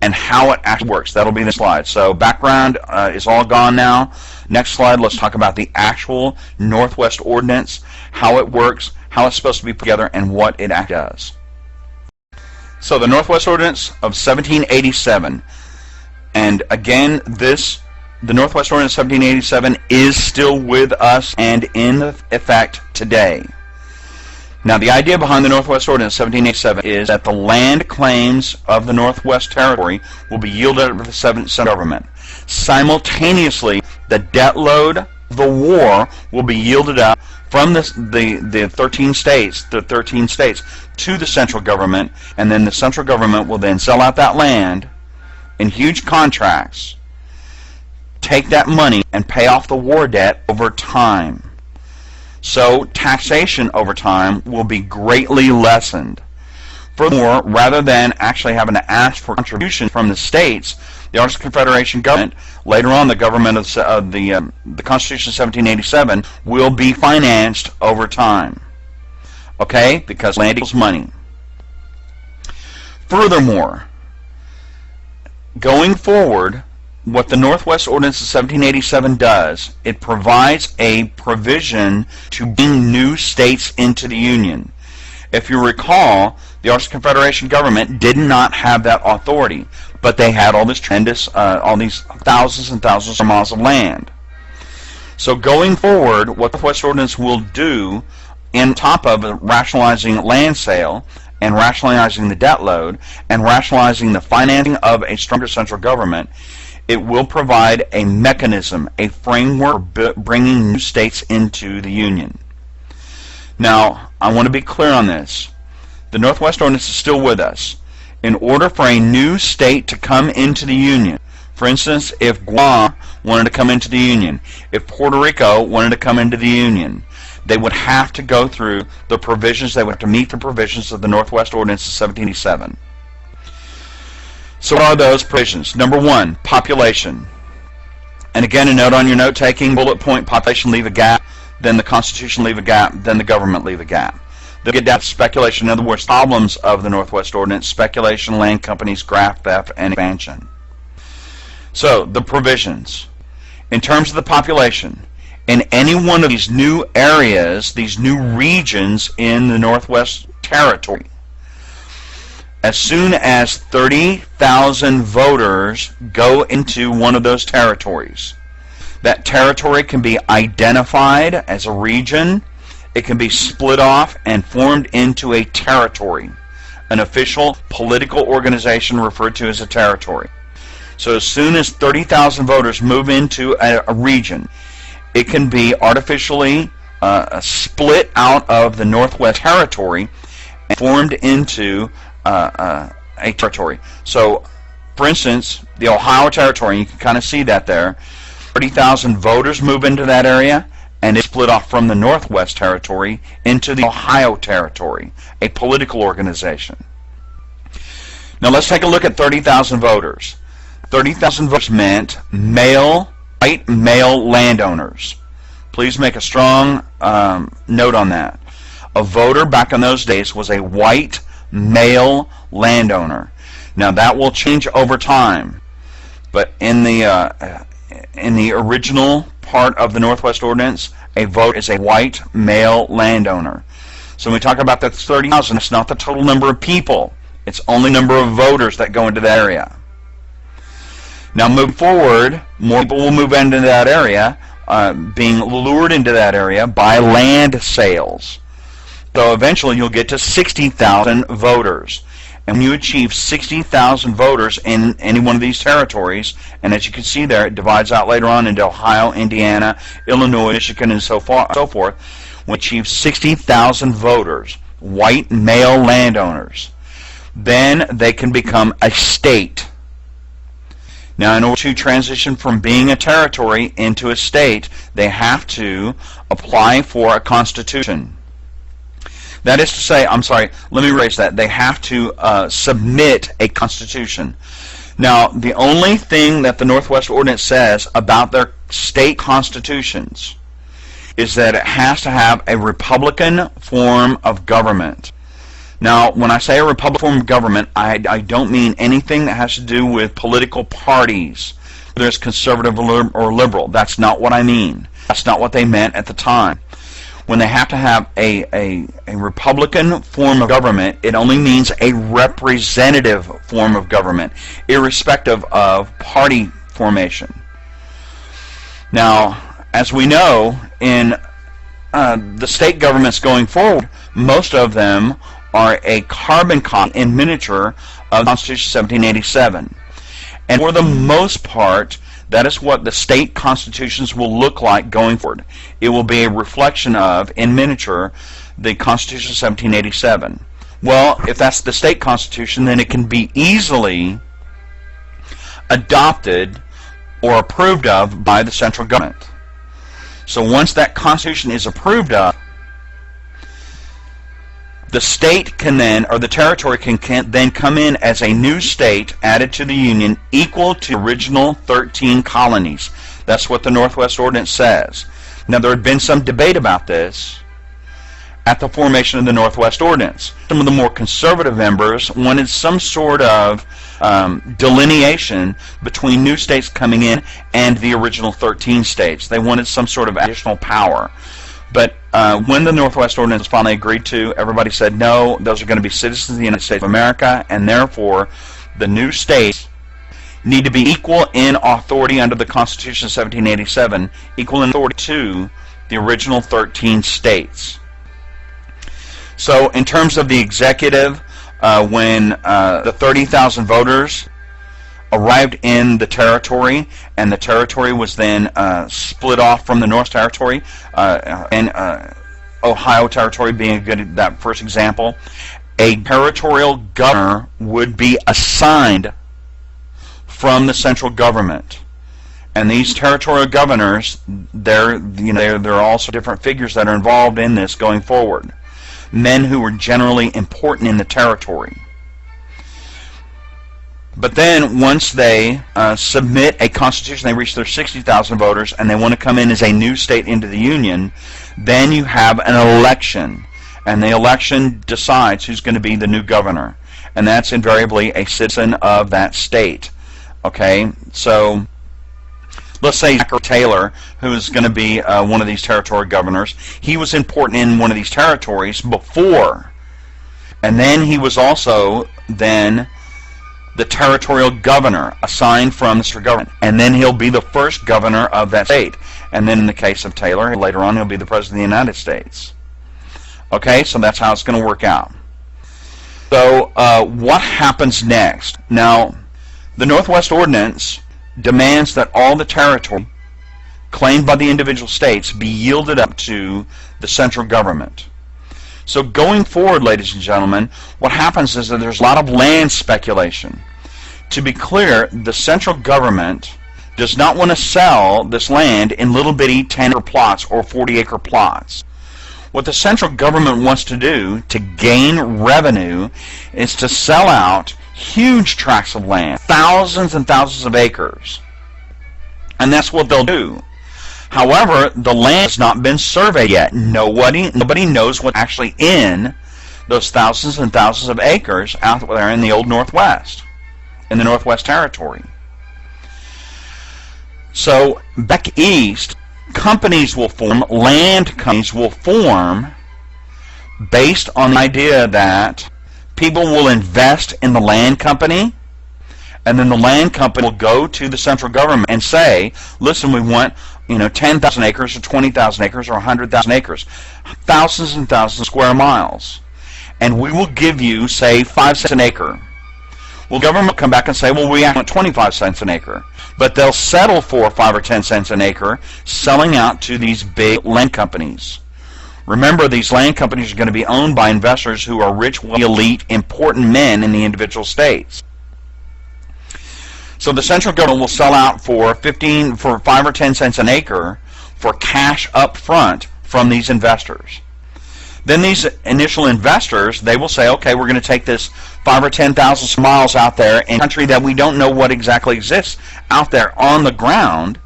and how it actually works. That'll be the slide. So background is all gone now. Next slide, let's talk about the actual Northwest Ordinance, how it works, how it's supposed to be put together, and what it actually does. So the Northwest Ordinance of 1787. And again, the Northwest Ordinance of 1787 is still with us and in effect today. Now, the idea behind the Northwest Ordinance 1787 is that the land claims of the Northwest Territory will be yielded to the central government. Simultaneously, the debt load of the war will be yielded up from the 13 states to the central government, and then the central government will then sell out that land in huge contracts, take that money, and pay off the war debt over time. So taxation over time will be greatly lessened. Furthermore, rather than actually having to ask for contributions from the states, the Articles of Confederation government, later on the government of the Constitution of 1787, will be financed over time. Okay? Because land equals money. Furthermore, going forward, what the Northwest Ordinance of 1787 does, it provides a provision to bring new states into the Union. If you recall, the Articles of Confederation government did not have that authority, but they had all this tremendous, all these thousands and thousands of miles of land. So going forward, what the Northwest Ordinance will do, in top of rationalizing land sale, and rationalizing the debt load, and rationalizing the financing of a stronger central government, it will provide a mechanism, a framework for bringing new states into the Union. Now, I want to be clear on this. The Northwest Ordinance is still with us. In order for a new state to come into the Union, for instance, if Guam wanted to come into the Union, if Puerto Rico wanted to come into the Union, they would have to go through the provisions, they would have to meet the provisions of the Northwest Ordinance of 1787. So what are those provisions? Number one, population. And again, a note on your note-taking, bullet point, population, leave a gap, then the Constitution, leave a gap, then the government, leave a gap. They'll get down to speculation, in other words, problems of the Northwest Ordinance, speculation, land companies, graft theft, and expansion. So, the provisions. In terms of the population, in any one of these new areas, these new regions in the Northwest Territory, as soon as 30,000 voters go into one of those territories, that territory can be identified as a region. It can be split off and formed into a territory, an official political organization referred to as a territory. So as soon as 30,000 voters move into a region, it can be artificially split out of the Northwest Territory and formed into a territory. So, for instance, the Ohio Territory, you can kind of see that there, 30,000 voters move into that area, and it's split off from the Northwest Territory into the Ohio Territory, a political organization. Now let's take a look at 30,000 voters. 30,000 voters meant white male landowners. Please make a strong note on that. A voter back in those days was a white male landowner. Now that will change over time, but in the original part of the Northwest Ordinance, a voter is a white male landowner. So when we talk about that 30,000, it's not the total number of people. It's only number of voters that go into that area. Now moving forward, more people will move into that area, being lured into that area by land sales. So eventually you'll get to 60,000 voters. And when you achieve 60,000 voters in any one of these territories, and as you can see there, it divides out later on into Ohio, Indiana, Illinois, Michigan, and so forth. When you achieve 60,000 voters, white male landowners, then they can become a state. Now, in order to transition from being a territory into a state, they have to apply for a constitution. That is to say, I'm sorry, let me rephrase that. They have to submit a constitution. Now, the only thing that the Northwest Ordinance says about their state constitutions is that it has to have a Republican form of government. Now, when I say a Republican form of government, I don't mean anything that has to do with political parties, whether it's conservative or liberal. That's not what I mean. That's not what they meant at the time. When they have to have a Republican form of government, it only means a representative form of government, irrespective of party formation. Now, as we know, in the state governments going forward, most of them are a carbon copy in miniature of the Constitution 1787. And for the most part, that is what the state constitutions will look like going forward. It will be a reflection of, in miniature, the Constitution 1787. Well, if that's the state constitution, then it can be easily adopted or approved of by the central government. So once that constitution is approved of, the state can then, or the territory can then come in as a new state added to the Union equal to the original 13 colonies. That's what the Northwest Ordinance says. Now, there had been some debate about this at the formation of the Northwest Ordinance. Some of the more conservative members wanted some sort of delineation between new states coming in and the original 13 states. They wanted some sort of additional power. But when the Northwest Ordinance was finally agreed to, everybody said, no, those are going to be citizens of the United States of America, and therefore the new states need to be equal in authority under the Constitution of 1787, equal in authority to the original 13 states. So in terms of the executive, when the 30,000 voters arrived in the territory, and the territory was then split off from the North Territory, and Ohio Territory being that first example, a territorial governor would be assigned from the central government. And these territorial governors, there are also different figures that are involved in this going forward. Men who were generally important in the territory. But then once they submit a constitution, they reach their 60,000 voters, and they want to come in as a new state into the Union, then you have an election. And the election decides who's going to be the new governor. And that's invariably a citizen of that state. Okay, so let's say Zachary Taylor, who is going to be one of these territory governors, he was important in one of these territories before. And then he was also then the territorial governor assigned from the central government, and then he'll be the first governor of that state. And then in the case of Taylor, later on he'll be the President of the United States. Okay, so that's how it's going to work out. So what happens next? Now, the Northwest Ordinance demands that all the territory claimed by the individual states be yielded up to the central government. So going forward, ladies and gentlemen, what happens is that there's a lot of land speculation. To be clear, the central government does not want to sell this land in little bitty 10-acre plots or 40-acre plots. What the central government wants to do to gain revenue is to sell out huge tracts of land, thousands and thousands of acres. And that's what they'll do. However, the land has not been surveyed yet. Nobody knows what's actually in those thousands and thousands of acres out there in the old Northwest, in the Northwest Territory. So back east, companies will form, land companies will form based on the idea that people will invest in the land company, and then the land company will go to the central government and say, listen, we want 10,000 acres or 20,000 acres or 100,000 acres, thousands and thousands of square miles, and we will give you, say, 5 cents an acre. Well, the government will come back and say, well, we want 25 cents an acre. But they'll settle for 5 or 10 cents an acre, selling out to these big land companies. Remember, these land companies are going to be owned by investors who are rich, wealthy, elite, important men in the individual states. So the central government will sell out for 5 or 10 cents an acre for cash up front from these investors. Then these initial investors, they will say, okay, we're going to take this 5 or 10,000 miles out there in a country that we don't know what exactly exists out there on the ground,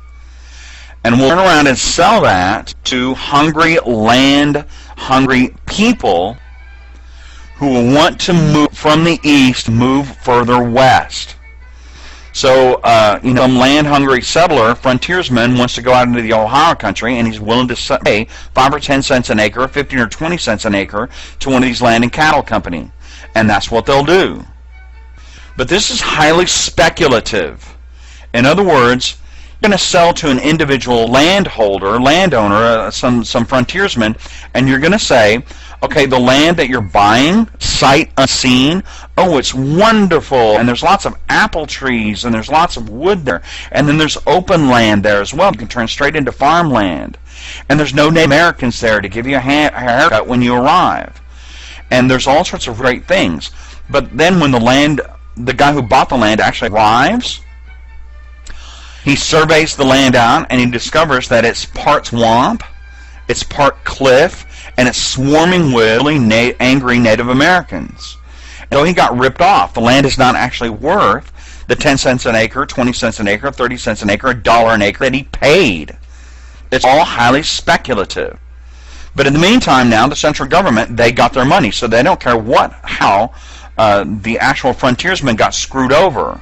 and we'll turn around and sell that to hungry, land-hungry people who will want to move from the east, move further west. So, some land-hungry settler, frontiersman, wants to go out into the Ohio country, and he's willing to pay 5 or 10 cents an acre, 15 or 20 cents an acre to one of these land and cattle companies. And that's what they'll do. But this is highly speculative. In other words, you're going to sell to an individual landowner, some frontiersman, and you're going to say, okay, the land that you're buying, sight unseen, oh, it's wonderful, and there's lots of apple trees, and there's lots of wood there, and then there's open land there as well. You can turn straight into farmland, and there's no Native Americans there to give you a haircut when you arrive, and there's all sorts of great things. But then when the guy who bought the land actually arrives, he surveys the land out, and he discovers that it's part swamp, it's part cliff, and it's swarming with really angry Native Americans. And so he got ripped off. The land is not actually worth the 10 cents an acre, 20 cents an acre, 30 cents an acre, $1 an acre that he paid. It's all highly speculative. But in the meantime now, the central government, they got their money, so they don't care how the actual frontiersmen got screwed over.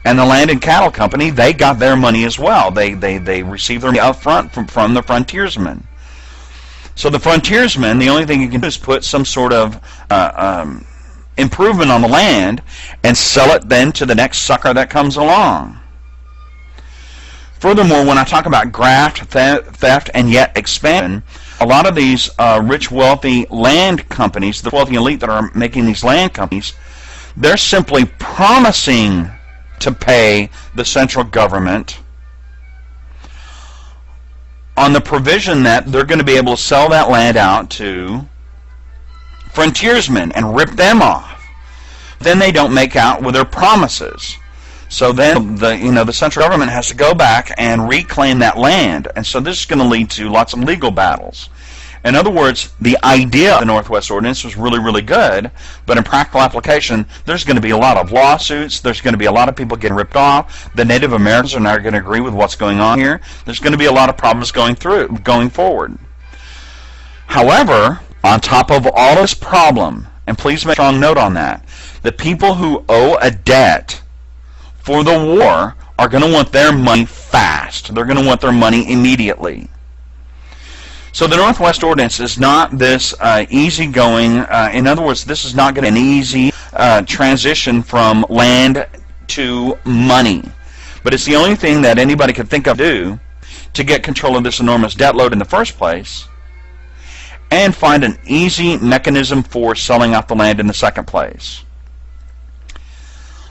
And the land and cattle company, they got their money as well. They received their money up front from the frontiersmen. So the frontiersman, the only thing he can do is put some sort of improvement on the land and sell it then to the next sucker that comes along. Furthermore, when I talk about graft, theft, and yet expansion, a lot of these rich, wealthy land companies, the wealthy elite that are making these land companies, they're simply promising to pay the central government on the provision that they're going to be able to sell that land out to frontiersmen and rip them off. Then they don't make out with their promises. So then the central government has to go back and reclaim that land. And so this is going to lead to lots of legal battles. In other words, the idea of the Northwest Ordinance was really, really good, but in practical application, there's going to be a lot of lawsuits, there's going to be a lot of people getting ripped off, the Native Americans are not going to agree with what's going on here, there's going to be a lot of problems going forward. However, on top of all this problem, and please make a strong note on that, the people who owe a debt for the war are going to want their money fast. They're going to want their money immediately. So the Northwest Ordinance is not this easygoing, in other words, this is not going to be an easy transition from land to money. But it's the only thing that anybody could think of to do to get control of this enormous debt load in the first place and find an easy mechanism for selling out the land in the second place.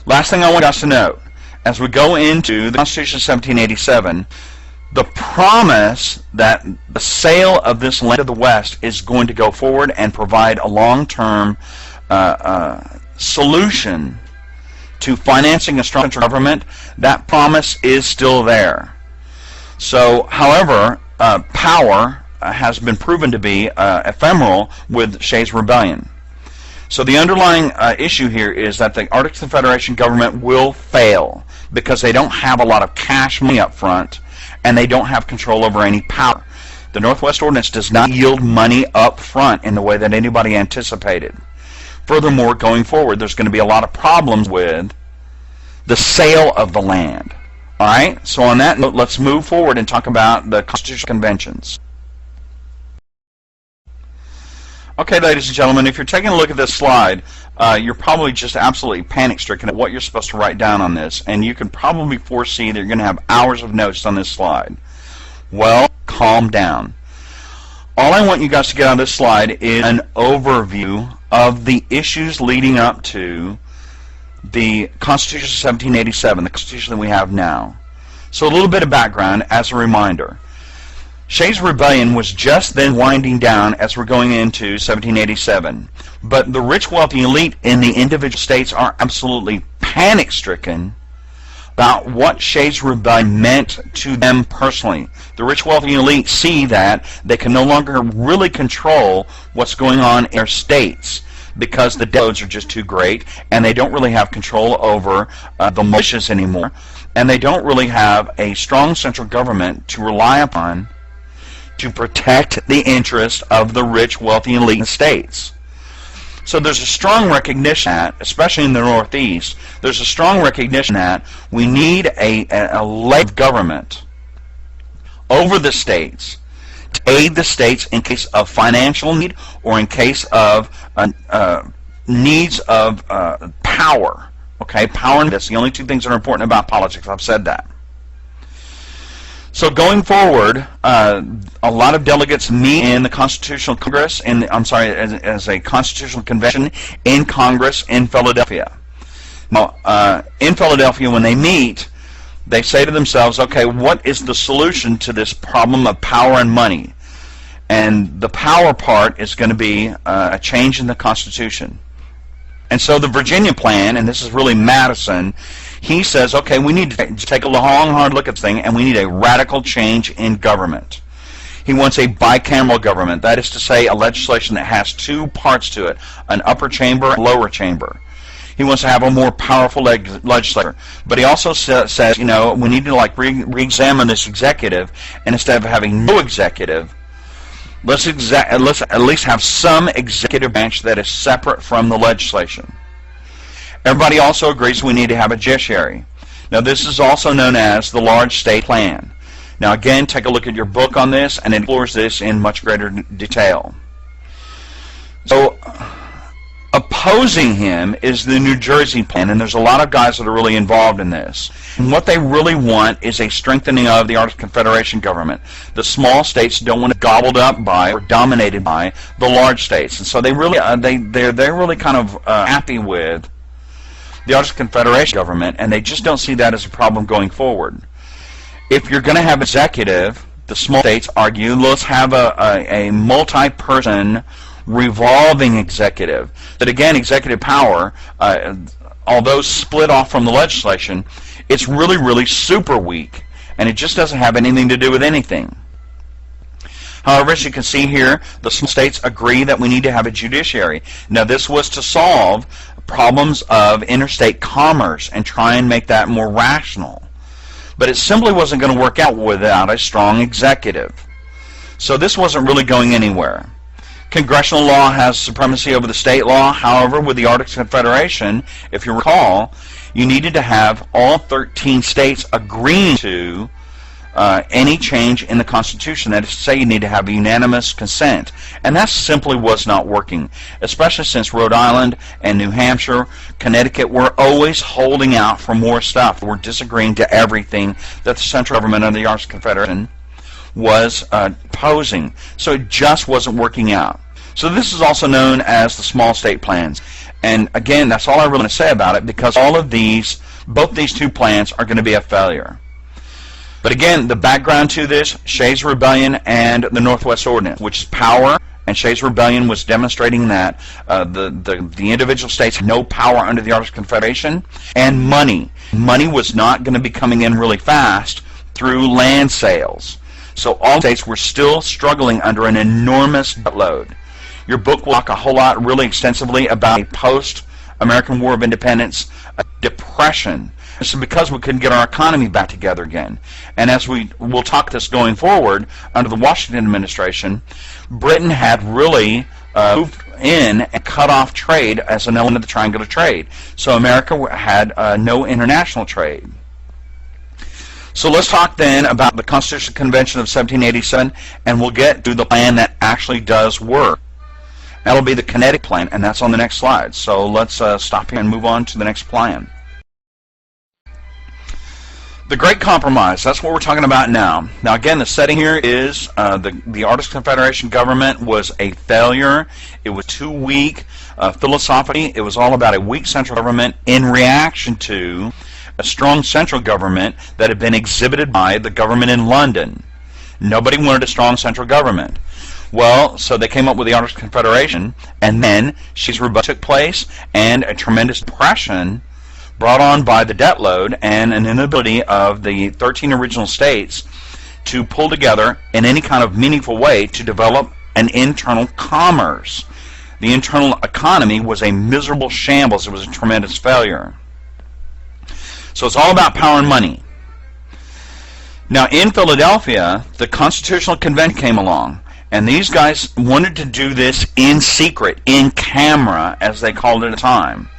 Last thing I want us to note, as we go into the Constitution of 1787, the promise that the sale of this land of the West is going to go forward and provide a long-term solution to financing a strong central government, that promise is still there. So, however, power has been proven to be ephemeral with Shays' Rebellion. So the underlying issue here is that the Articles of Confederation government will fail because they don't have a lot of cash money up front, and they don't have control over any power. The Northwest Ordinance does not yield money up front in the way that anybody anticipated. Furthermore, going forward, there's going to be a lot of problems with the sale of the land. All right, so on that note, let's move forward and talk about the constitutional conventions. Okay, ladies and gentlemen, if you're taking a look at this slide, you're probably just absolutely panic-stricken at what you're supposed to write down on this, and you can probably foresee that you're going to have hours of notes on this slide. Well, calm down. All I want you guys to get on this slide is an overview of the issues leading up to the Constitution of 1787, the Constitution that we have now. So a little bit of background as a reminder. Shays' Rebellion was just then winding down as we're going into 1787. But the rich, wealthy elite in the individual states are absolutely panic-stricken about what Shays' Rebellion meant to them personally. The rich, wealthy elite see that they can no longer really control what's going on in their states because the debt loads are just too great, and they don't really have control over the militias anymore, and they don't really have a strong central government to rely upon to protect the interests of the rich, wealthy, elite states. So there's a strong recognition that, especially in the Northeast, there's a strong recognition that we need a leg of government over the states to aid the states in case of financial need or in case of needs of power. Okay, power and this, the only two things that are important about politics. I've said that. So going forward, a lot of delegates meet in the Constitutional Congress, as a Constitutional Convention in Congress in Philadelphia. Now, in Philadelphia, when they meet, they say to themselves, okay, what is the solution to this problem of power and money? And the power part is going to be a change in the Constitution. And so the Virginia plan, and this is really Madison, he says, okay, we need to take a long, hard look at this thing, and we need a radical change in government. He wants a bicameral government, that is to say, a legislation that has two parts to it, an upper chamber and lower chamber. He wants to have a more powerful legislature. But he also says, you know, we need to re-examine this executive, and instead of having no executive, let's at least have some executive branch that is separate from the legislation. Everybody also agrees we need to have a judiciary. Now, this is also known as the large state plan. Now, again, take a look at your book on this, and it explores this in much greater detail. So, opposing him is the New Jersey plan, and there's a lot of guys that are really involved in this. And what they really want is a strengthening of the Articles of Confederation government. The small states don't want to be gobbled up by or dominated by the large states, and so they really they're really kind of happy with the Articles of Confederation government, and they just don't see that as a problem going forward. If you're going to have executive, the small states argue, let's have a multi-person revolving executive. But again, executive power, although split off from the legislation, it's really, really super weak, and it just doesn't have anything to do with anything. However, as you can see here, the small states agree that we need to have a judiciary. Now, this was to solve problems of interstate commerce and try and make that more rational. But it simply wasn't going to work out without a strong executive. So this wasn't really going anywhere. Congressional law has supremacy over the state law. However, with the Articles of Confederation, if you recall, you needed to have all 13 states agreeing to any change in the Constitution. That is to say, you need to have unanimous consent. And that simply was not working, especially since Rhode Island and New Hampshire, Connecticut were always holding out for more stuff. They were disagreeing to everything that the central government of the Articles of Confederation was posing. So it just wasn't working out. So this is also known as the small state plans. And again, that's all I really want to say about it, because all of these, both these two plans are going to be a failure. But again, the background to this, Shays' Rebellion and the Northwest Ordinance, which is power, and Shays' Rebellion was demonstrating that the individual states had no power under the Articles of Confederation, and money. Money was not going to be coming in really fast through land sales. So all states were still struggling under an enormous debt load. Your book will talk a whole lot, really extensively, about a post-American War of Independence depression This is because we couldn't get our economy back together again. And as we'll talk this going forward, under the Washington administration, Britain had really moved in and cut off trade as an element of the triangular trade. So America had no international trade. So let's talk then about the Constitutional Convention of 1787, and we'll get to the plan that actually does work. That'll be the Connecticut plan, and that's on the next slide. So let's stop here and move on to the next plan. The Great Compromise, that's what we're talking about now. Now again, the setting here is the Artist Confederation government was a failure. It was too weak philosophically. It was all about a weak central government in reaction to a strong central government that had been exhibited by the government in London. Nobody wanted a strong central government. Well, so they came up with the Artist Confederation, and then She's Rebuttal took place, and a tremendous depression brought on by the debt load and an inability of the 13 original states to pull together in any kind of meaningful way to develop an internal commerce. The internal economy was a miserable shambles. It was a tremendous failure. So it's all about power and money. Now in Philadelphia, the Constitutional Convention came along, and these guys wanted to do this in secret, in camera, as they called it at the time.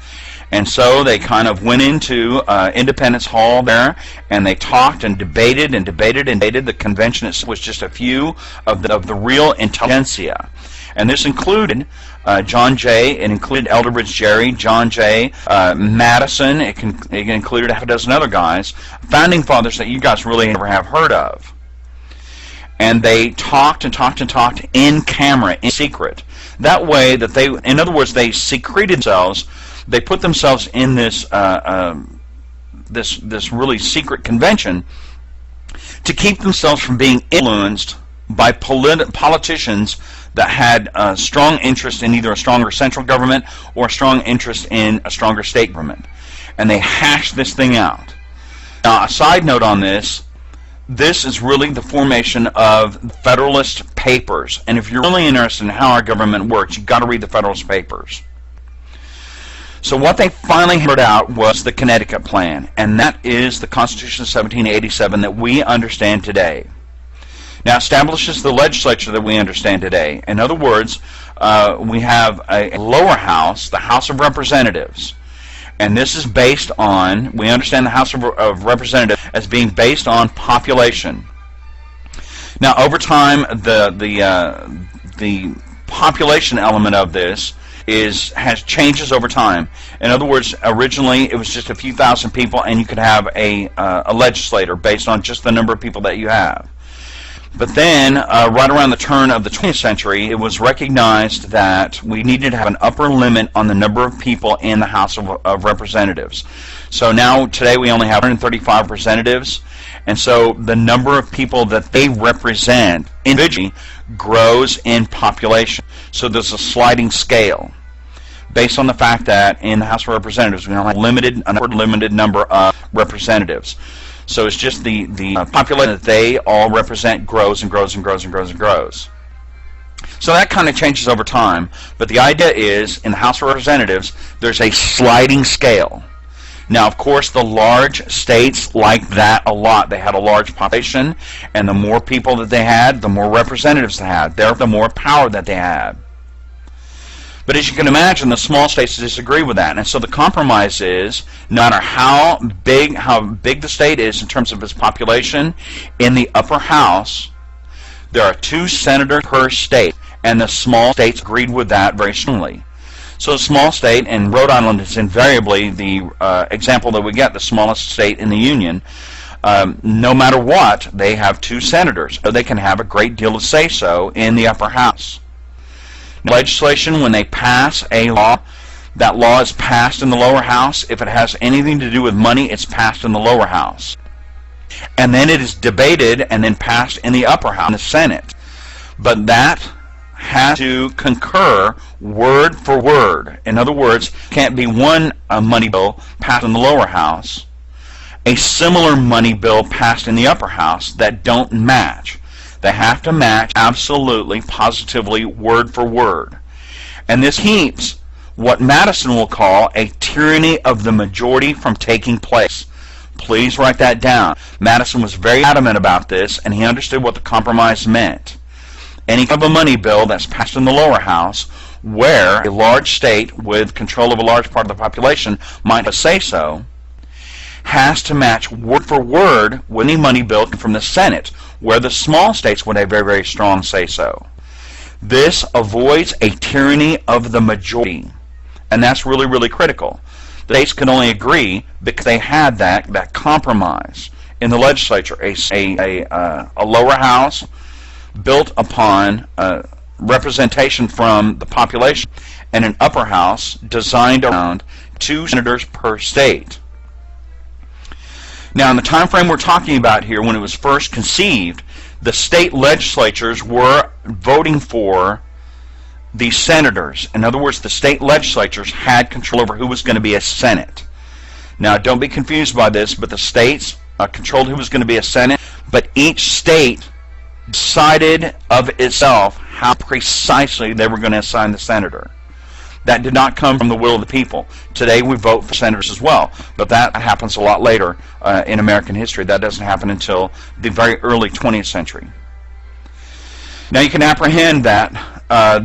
And so they kind of went into Independence Hall there, and they talked and debated and debated and debated. The convention was just a few of the real intelligentsia. And this included John Jay, it included Elderbridge Gerry, John Jay, Madison, it included half a dozen other guys, founding fathers that you guys really never have heard of. And they talked and talked and talked in camera, in secret. That way that they, in other words, they secreted themselves. They put themselves in this this really secret convention to keep themselves from being influenced by politicians that had a strong interest in either a stronger central government or a strong interest in a stronger state government. And they hashed this thing out. Now, a side note on this, this is really the formation of Federalist Papers. And if you're really interested in how our government works, you've got to read the Federalist Papers. So what they finally hammered out was the Connecticut Plan, and that is the Constitution of 1787 that we understand today. Now, establishes the legislature that we understand today. In other words, we have a lower house, the House of Representatives. And this is based on, we understand the House of Representatives as being based on population. Now, over time, the population element of this has changes over time. In other words, originally it was just a few thousand people, and you could have a legislator based on just the number of people that you have. But then, right around the turn of the 20th century, it was recognized that we needed to have an upper limit on the number of people in the House of Representatives. So now, today, we only have 135 representatives, and so the number of people that they represent individually grows in population. So there's a sliding scale based on the fact that in the House of Representatives, we only have a limited number of representatives. So it's just the population that they all represent grows and grows and grows and grows and grows. So that kind of changes over time, but the idea is, in the House of Representatives, there's a sliding scale. Now, of course, the large states like that a lot. They had a large population, and the more people that they had, the more representatives they had. Therefore, the more power that they had. But as you can imagine, the small states disagree with that. And so the compromise is, no matter how big the state is in terms of its population, in the upper house, there are 2 senators per state. And the small states agreed with that very strongly. So a small state, and Rhode Island is invariably the example that we get, the smallest state in the Union, no matter what, they have 2 senators. So they can have a great deal of say-so in the upper house. Legislation, when they pass a law, that law is passed in the lower house. If it has anything to do with money, it's passed in the lower house. And then it is debated and then passed in the upper house, in the Senate. But that has to concur word for word. In other words, can't be one money bill passed in the lower house, a similar money bill passed in the upper house that don't match. They have to match absolutely, positively, word for word. And this keeps what Madison will call a tyranny of the majority from taking place. Please write that down. Madison was very adamant about this, and he understood what the compromise meant. Any kind of a money bill that's passed in the lower house, where a large state with control of a large part of the population might have a say-so, has to match word for word with any money bill from the Senate, where the small states would have a very, very strong say-so. This avoids a tyranny of the majority, and that's really, really critical. The states could only agree because they had that compromise in the legislature, a lower house built upon representation from the population, and an upper house designed around 2 senators per state. Now, in the time frame we're talking about here, when it was first conceived, the state legislatures were voting for the senators. In other words, the state legislatures had control over who was going to be a Senate. Now, don't be confused by this, but the states controlled who was going to be a Senate, but each state decided of itself how precisely they were going to assign the senator. That did not come from the will of the people. Today we vote for senators as well, but that happens a lot later in American history. That doesn't happen until the very early 20th century. Now you can apprehend that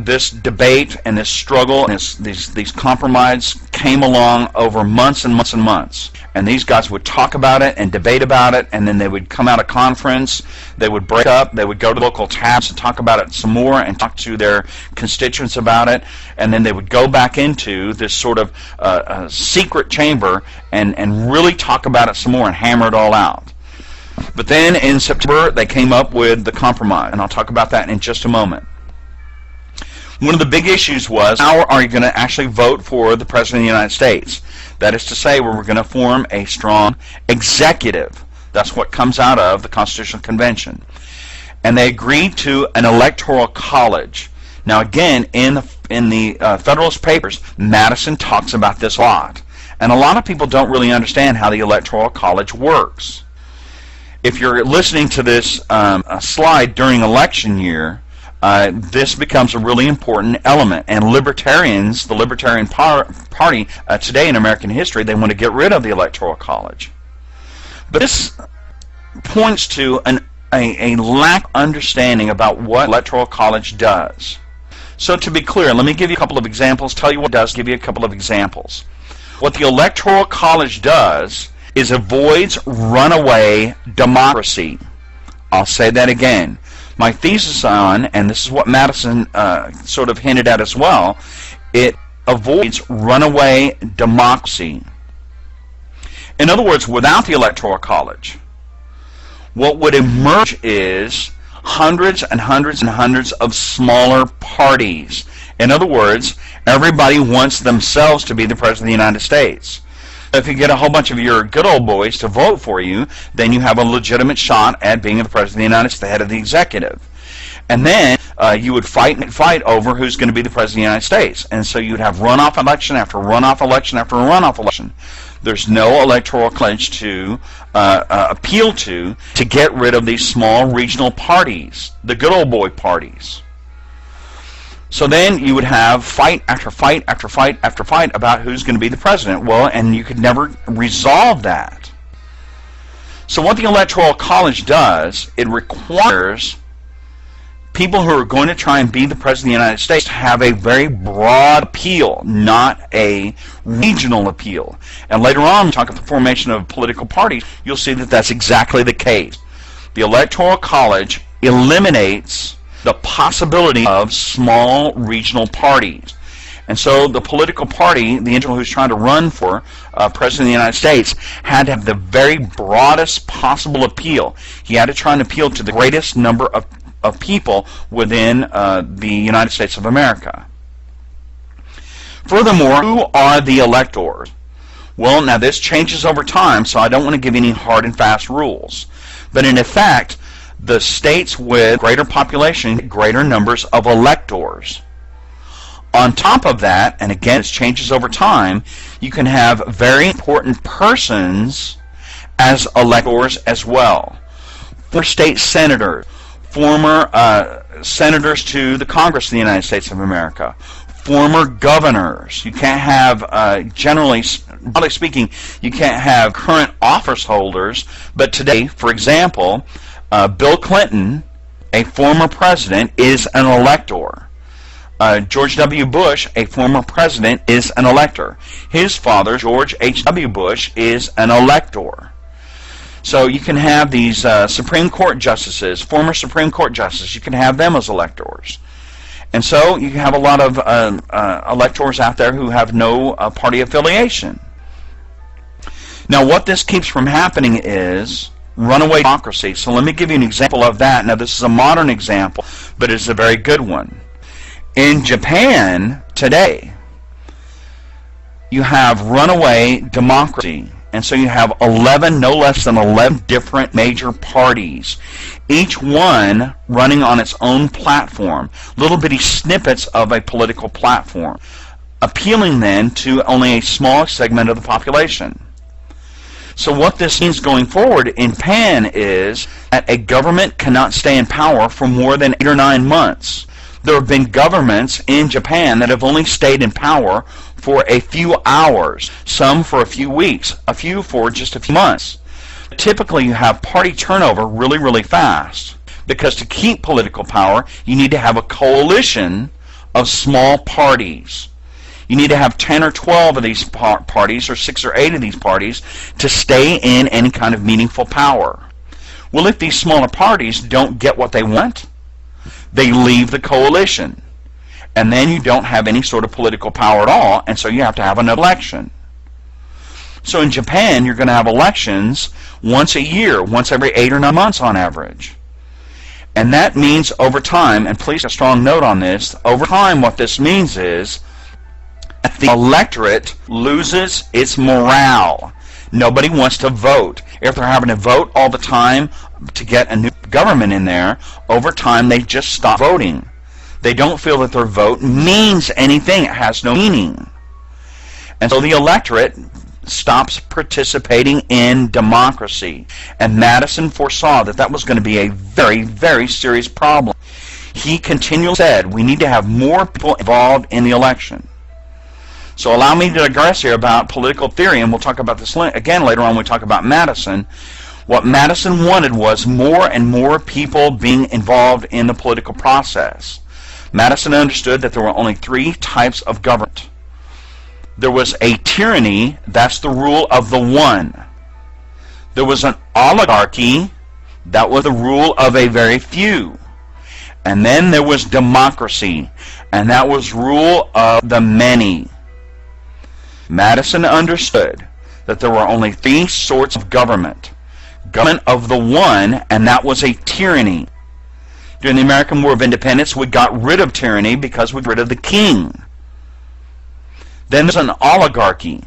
this debate and this struggle and these compromises came along over months and months and months. And these guys would talk about it and debate about it, and then they would come out of conference, they would break up, they would go to local tabs and talk about it some more and talk to their constituents about it, and then they would go back into this sort of secret chamber and really talk about it some more and hammer it all out. But then in September they came up with the compromise, and I'll talk about that in just a moment. One of the big issues was, how are you going to actually vote for the President of the United States? That is to say, we're going to form a strong executive. That's what comes out of the Constitutional Convention. And they agreed to an electoral college. Now again, in the Federalist Papers, Madison talks about this a lot. And a lot of people don't really understand how the electoral college works. If you're listening to this slide during election year, this becomes a really important element, and libertarians, the Libertarian Party today in American history, they want to get rid of the Electoral College. But this points to a lack of understanding about what Electoral College does. So to be clear, let me give you a couple of examples, tell you what it does, give you a couple of examples. What the Electoral College does is avoids runaway democracy. I'll say that again. My thesis on, and this is what Madison sort of hinted at as well, it avoids runaway democracy. In other words, without the Electoral College, what would emerge is hundreds and hundreds and hundreds of smaller parties. In other words, everybody wants themselves to be the President of the United States. If you get a whole bunch of your good old boys to vote for you, then you have a legitimate shot at being the President of the United States, the head of the executive. And then you would fight over who's going to be the President of the United States. And so you'd have runoff election after runoff election after runoff election. There's no electoral college to appeal to get rid of these small regional parties, the good old boy parties. So then you would have fight after fight after fight after fight about who's going to be the president. Well, and you could never resolve that. So what the Electoral College does, it requires people who are going to try and be the President of the United States to have a very broad appeal, not a regional appeal. And later on, when we talk about the formation of political parties, you'll see that that's exactly the case. The Electoral College eliminates the possibility of small regional parties. And so the political party, the individual who's trying to run for President of the United States, had to have the very broadest possible appeal. He had to try and appeal to the greatest number of people within the United States of America. Furthermore, who are the electors? Well, now this changes over time, so I don't want to give any hard and fast rules. But in effect, the states with greater population get greater numbers of electors. On top of that, and again this changes over time, you can have very important persons as electors as well. For state senators, former senators to the Congress of the United States of America, former governors. You can't have, generally broadly speaking, you can't have current office holders, but today, for example, Bill Clinton, a former president, is an elector. George W. Bush, a former president, is an elector. His father, George H.W. Bush, is an elector. So you can have these Supreme Court justices, former Supreme Court justices, you can have them as electors. And so you have a lot of electors out there who have no party affiliation. Now what this keeps from happening is runaway democracy. So let me give you an example of that. Now this is a modern example, but it's a very good one. In Japan today, you have runaway democracy. And so you have 11, no less than 11 different major parties, each one running on its own platform, little bitty snippets of a political platform, appealing then to only a small segment of the population. So what this means going forward in Japan is that a government cannot stay in power for more than 8 or 9 months. There have been governments in Japan that have only stayed in power for a few hours, some for a few weeks, a few for just a few months. Typically you have party turnover really, really fast, because to keep political power you need to have a coalition of small parties. You need to have 10 or 12 of these parties, or 6 or 8 of these parties, to stay in any kind of meaningful power. Well, if these smaller parties don't get what they want, they leave the coalition. And then you don't have any sort of political power at all, and so you have to have an election. So in Japan, you're going to have elections once a year, once every 8 or 9 months on average. And that means over time, and please a strong note on this, over time what this means is that the electorate loses its morale. Nobody wants to vote. If they're having to vote all the time to get a new government in there, over time they just stop voting. They don't feel that their vote means anything. It has no meaning. And so the electorate stops participating in democracy. And Madison foresaw that that was going to be a very, very serious problem. He continually said, we need to have more people involved in the election. So allow me to digress here about political theory, and we'll talk about this again later on when we talk about Madison. What Madison wanted was more and more people being involved in the political process. Madison understood that there were only 3 types of government. There was a tyranny, that's the rule of the one. There was an oligarchy, that was the rule of a very few. And then there was democracy, and that was rule of the many. Madison understood that there were only 3 sorts of government. Government of the one, and that was a tyranny. During the American War of Independence, we got rid of tyranny because we got rid of the king. Then there's an oligarchy.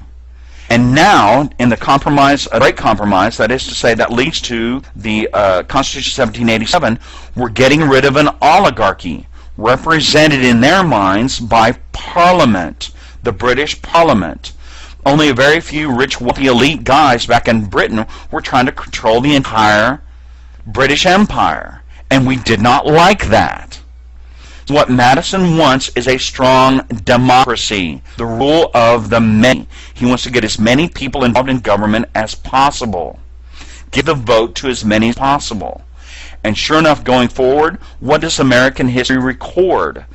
And now, in the compromise, a great compromise, that is to say, that leads to the Constitution of 1787, we're getting rid of an oligarchy, represented in their minds by Parliament, the British Parliament. Only a very few rich, wealthy, elite guys back in Britain were trying to control the entire British Empire. And we did not like that. What Madison wants is a strong democracy, the rule of the many. He wants to get as many people involved in government as possible. Give the vote to as many as possible. And sure enough, going forward, what does American history record?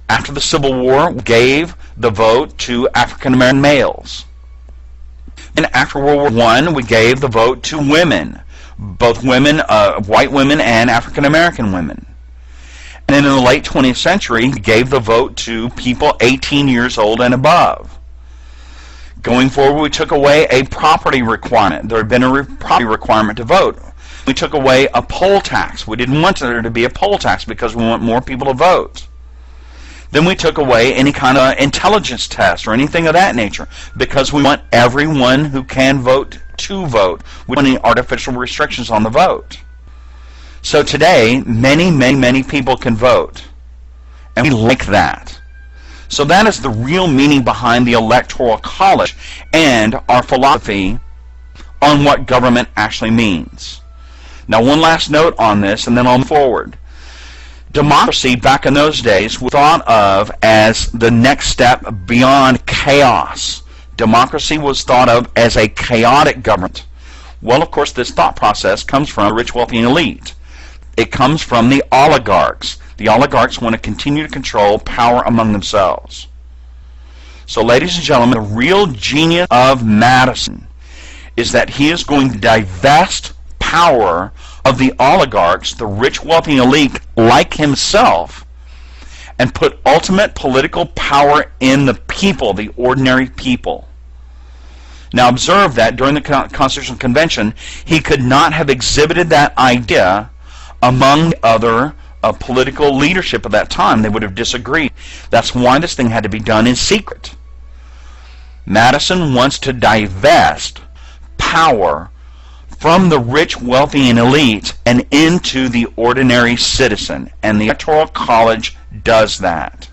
After the Civil War, we gave the vote to African-American males. And after World War I, we gave the vote to women. Both women, white women and African-American women. And then in the late 20th century, we gave the vote to people 18 years old and above. Going forward, we took away a property requirement. There had been a property requirement to vote. We took away a poll tax. We didn't want there to be a poll tax because we want more people to vote. Then we took away any kind of intelligence test or anything of that nature because we want everyone who can vote to vote. We don't want any artificial restrictions on the vote. So today, many, many, many people can vote. And we like that. So that is the real meaning behind the Electoral College and our philosophy on what government actually means. Now one last note on this and then I'll move forward. Democracy back in those days was thought of as the next step beyond chaos Democracy was thought of as a chaotic government. Well, of course, this thought process comes from the rich, wealthy, and elite. It comes from the oligarchs. The oligarchs want to continue to control power among themselves. So, ladies and gentlemen, the real genius of Madison is that he is going to divest power of the oligarchs, the rich, wealthy, and elite, like himself, and put ultimate political power in the people, the ordinary people. Now observe that during the Constitutional Convention, he could not have exhibited that idea among other political leadership of that time. They would have disagreed. That's why this thing had to be done in secret. Madison wants to divest power from the rich, wealthy, and elite and into the ordinary citizen. And the Electoral College does that.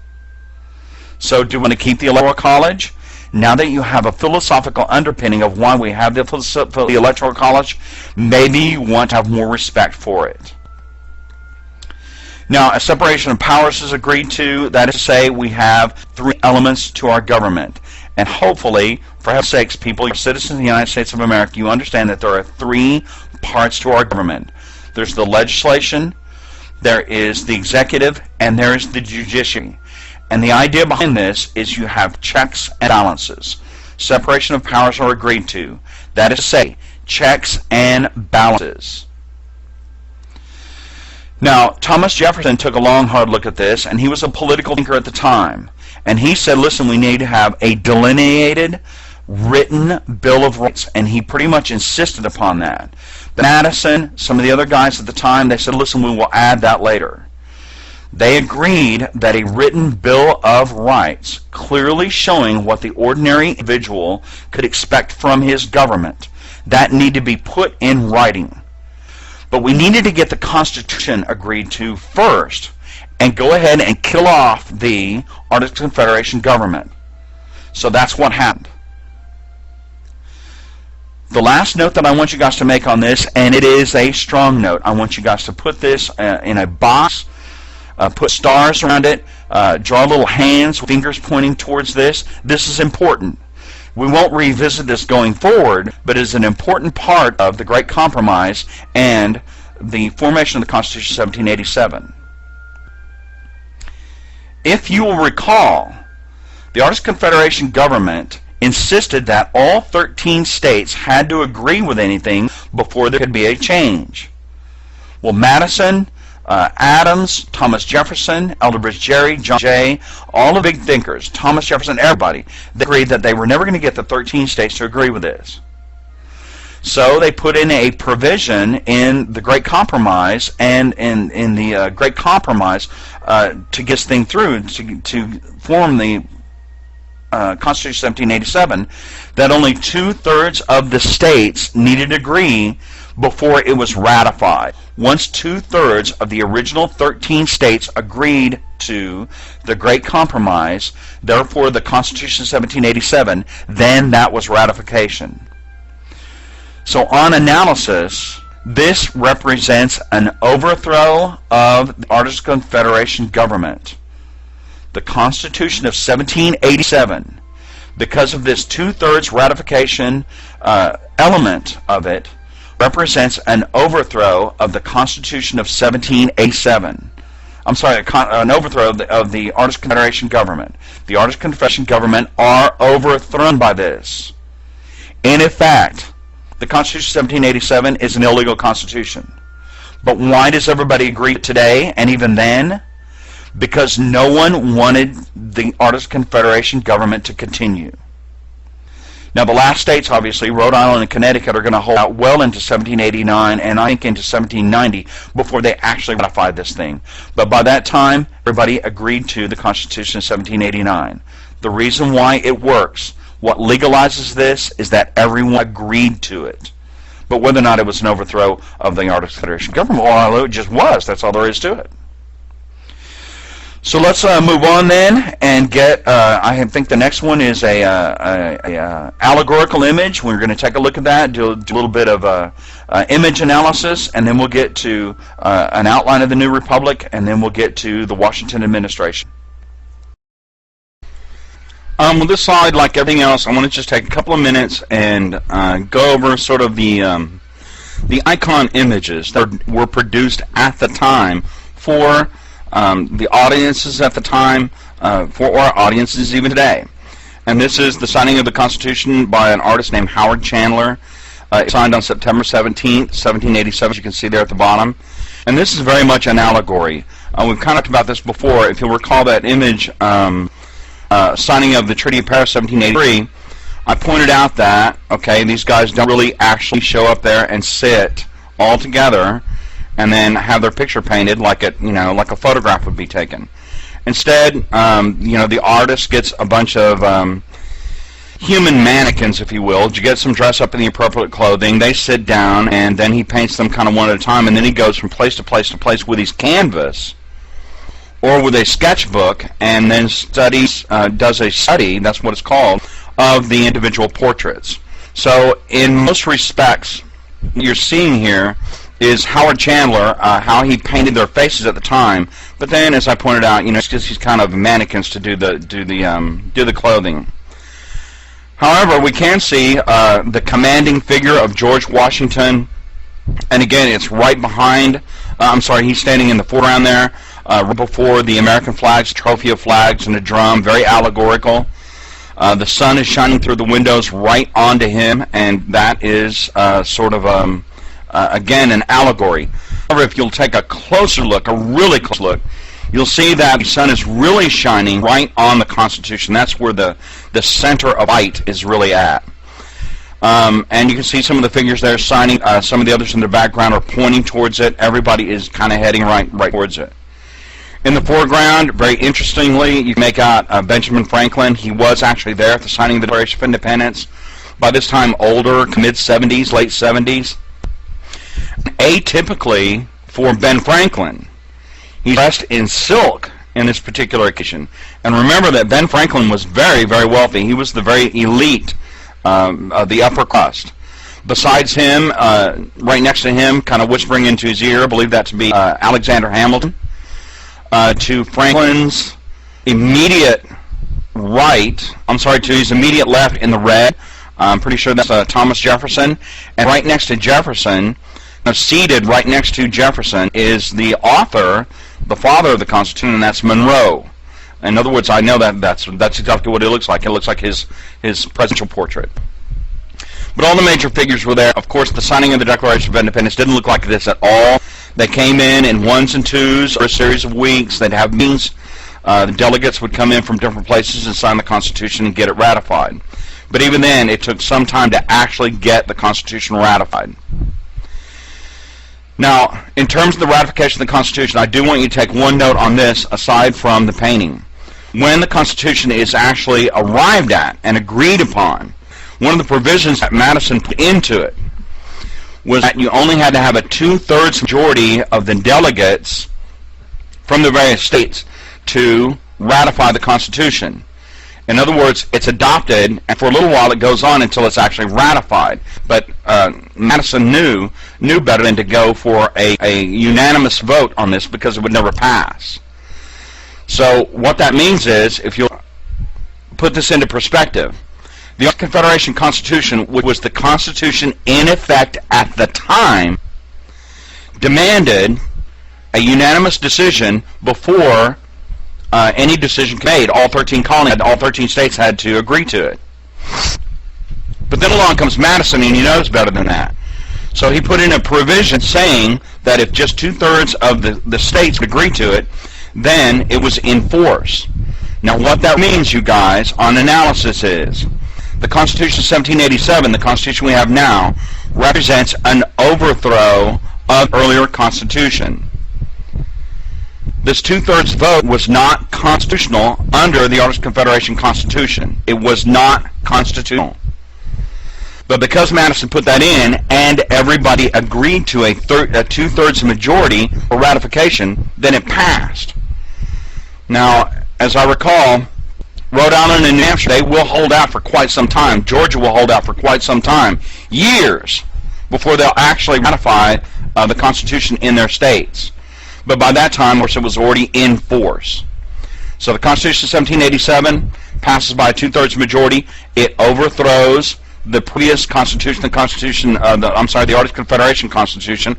So do we want to keep the Electoral College? Now that you have a philosophical underpinning of why we have the Electoral College, maybe you want to have more respect for it. Now, a separation of powers is agreed to. That is to say, we have three elements to our government. And hopefully, for heaven's sakes, people, you're citizens of the United States of America, you understand that there are three parts to our government. There's the legislation, there is the executive, and there is the judiciary. And the idea behind this is you have checks and balances. Separation of powers are agreed to. That is to say, checks and balances. Now, Thomas Jefferson took a long, hard look at this, and he was a political thinker at the time. And he said, listen, we need to have a delineated, written Bill of Rights. And he pretty much insisted upon that. But Madison, some of the other guys at the time, they said, listen, we will add that later. They agreed that a written Bill of Rights, clearly showing what the ordinary individual could expect from his government, that needed to be put in writing. But we needed to get the Constitution agreed to first and go ahead and kill off the Articles of Confederation government. So that's what happened. The last note that I want you guys to make on this, and it is a strong note, I want you guys to put this in a box, put stars around it, draw little hands, fingers pointing towards this. This is important. We won't revisit this going forward, but it is an important part of the Great Compromise and the formation of the Constitution of 1787. If you will recall, the Articles of Confederation government insisted that all 13 states had to agree with anything before there could be a change. Well, Madison, Adams, Thomas Jefferson, Elderbridge Gerry, John Jay, all the big thinkers, Thomas Jefferson, everybody, they agreed that they were never going to get the 13 states to agree with this. So they put in a provision in the Great Compromise and in the Great Compromise to get this thing through, to form the Constitution of 1787, that only 2/3 of the states needed to agree before it was ratified. Once 2/3 of the original 13 states agreed to the Great Compromise, therefore the Constitution of 1787, then that was ratification. So on analysis, this represents an overthrow of the Articles of Confederation government. The Constitution of 1787, because of this 2/3 ratification element of it, represents an overthrow of the Constitution of 1787. I'm sorry, an overthrow of the Articles of Confederation government. The Articles of Confederation government are overthrown by this. And in fact, the Constitution of 1787 is an illegal constitution. But why does everybody agree today, and even then? Because no one wanted the Articles of Confederation government to continue. Now, the last states, obviously, Rhode Island and Connecticut, are going to hold out well into 1789 and I think into 1790 before they actually ratified this thing. But by that time, everybody agreed to the Constitution of 1789. The reason why it works, what legalizes this, is that everyone agreed to it. But whether or not it was an overthrow of the Articles of Confederation government, well, it just was. That's all there is to it. So let's move on then and get, I think the next one is a allegorical image. We're going to take a look at that, do a little bit of image analysis, and then we'll get to an outline of the new republic, and then we'll get to the Washington administration. With this slide, like everything else, I want to just take a couple of minutes and go over sort of the icon images that were produced at the time for the audiences at the time, for our audiences even today. And this is the signing of the Constitution by an artist named Howard Chandler. It signed on September 17th, 1787, as you can see there at the bottom. And this is very much an allegory. We've kind of talked about this before. If you'll recall that image, signing of the Treaty of Paris, 1783, I pointed out that, okay, these guys don't really actually show up there and sit all together and then have their picture painted like it, like a photograph would be taken. Instead, the artist gets a bunch of human mannequins, if you will. You get some dress up in the appropriate clothing. They sit down, and then he paints them kind of one at a time, and then he goes from place to place to place with his canvas or with a sketchbook, and then does a study, that's what it's called, of the individual portraits. So in most respects, what you're seeing here is Howard Chandler, how he painted their faces at the time, but then, as I pointed out, it's just these kind of mannequins to do the clothing. However, we can see the commanding figure of George Washington, and again, it's right behind. He's standing in the foreground there, right before the American flags, trophy of flags, and a drum, very allegorical. The sun is shining through the windows right onto him, and that is sort of again, an allegory. However, if you'll take a closer look, a really close look, you'll see that the sun is really shining right on the Constitution. That's where the center of light is really at. And you can see some of the figures there signing. Some of the others in the background are pointing towards it. Everybody is kind of heading right towards it. In the foreground, very interestingly, you make out Benjamin Franklin. He was actually there at the signing of the Declaration of Independence. By this time, older, mid-70s, late 70s. Atypically for Ben Franklin, he's dressed in silk in this particular occasion. And remember that Ben Franklin was very, very wealthy. He was the very elite of the upper crust. Besides him, right next to him, kind of whispering into his ear, I believe that to be Alexander Hamilton. To Franklin's immediate right, to his immediate left in the red, I'm pretty sure that's Thomas Jefferson. And right next to Jefferson, seated right next to Jefferson, is the author, the father of the Constitution, and that's Monroe. In other words, I know that's exactly what it looks like. It looks like his presidential portrait. But all the major figures were there. Of course, the signing of the Declaration of Independence didn't look like this at all. They came in ones and twos for a series of weeks. They'd have meetings. The delegates would come in from different places and sign the Constitution and get it ratified. But even then, it took some time to actually get the Constitution ratified. Now, in terms of the ratification of the Constitution, I do want you to take one note on this aside from the painting. When the Constitution is actually arrived at and agreed upon, one of the provisions that Madison put into it was that you only had to have a 2/3 majority of the delegates from the various states to ratify the Constitution. In other words, it's adopted, and for a little while it goes on until it's actually ratified. But Madison knew better than to go for a unanimous vote on this because it would never pass. So what that means is, if you'll put this into perspective, the Confederation Constitution, which was the Constitution in effect at the time, demanded a unanimous decision before any decision made. All 13 colonies, all 13 states had to agree to it. But then along comes Madison, and he knows better than that. So he put in a provision saying that if just 2/3 of the states would agree to it, then it was in force. Now what that means, you guys, on analysis is, the Constitution of 1787, the Constitution we have now, represents an overthrow of earlier Constitution. This 2/3 vote was not constitutional under the Articles of Confederation Constitution. It was not constitutional. But because Madison put that in, and everybody agreed to a 2/3 majority for ratification, then it passed. Now, as I recall, Rhode Island and New Hampshire, they will hold out for quite some time. Georgia will hold out for quite some time, years, before they'll actually ratify the Constitution in their states. But by that time, of course, it was already in force. So the Constitution of 1787 passes by a 2/3 majority. It overthrows the previous Constitution, the Articles of Confederation Constitution,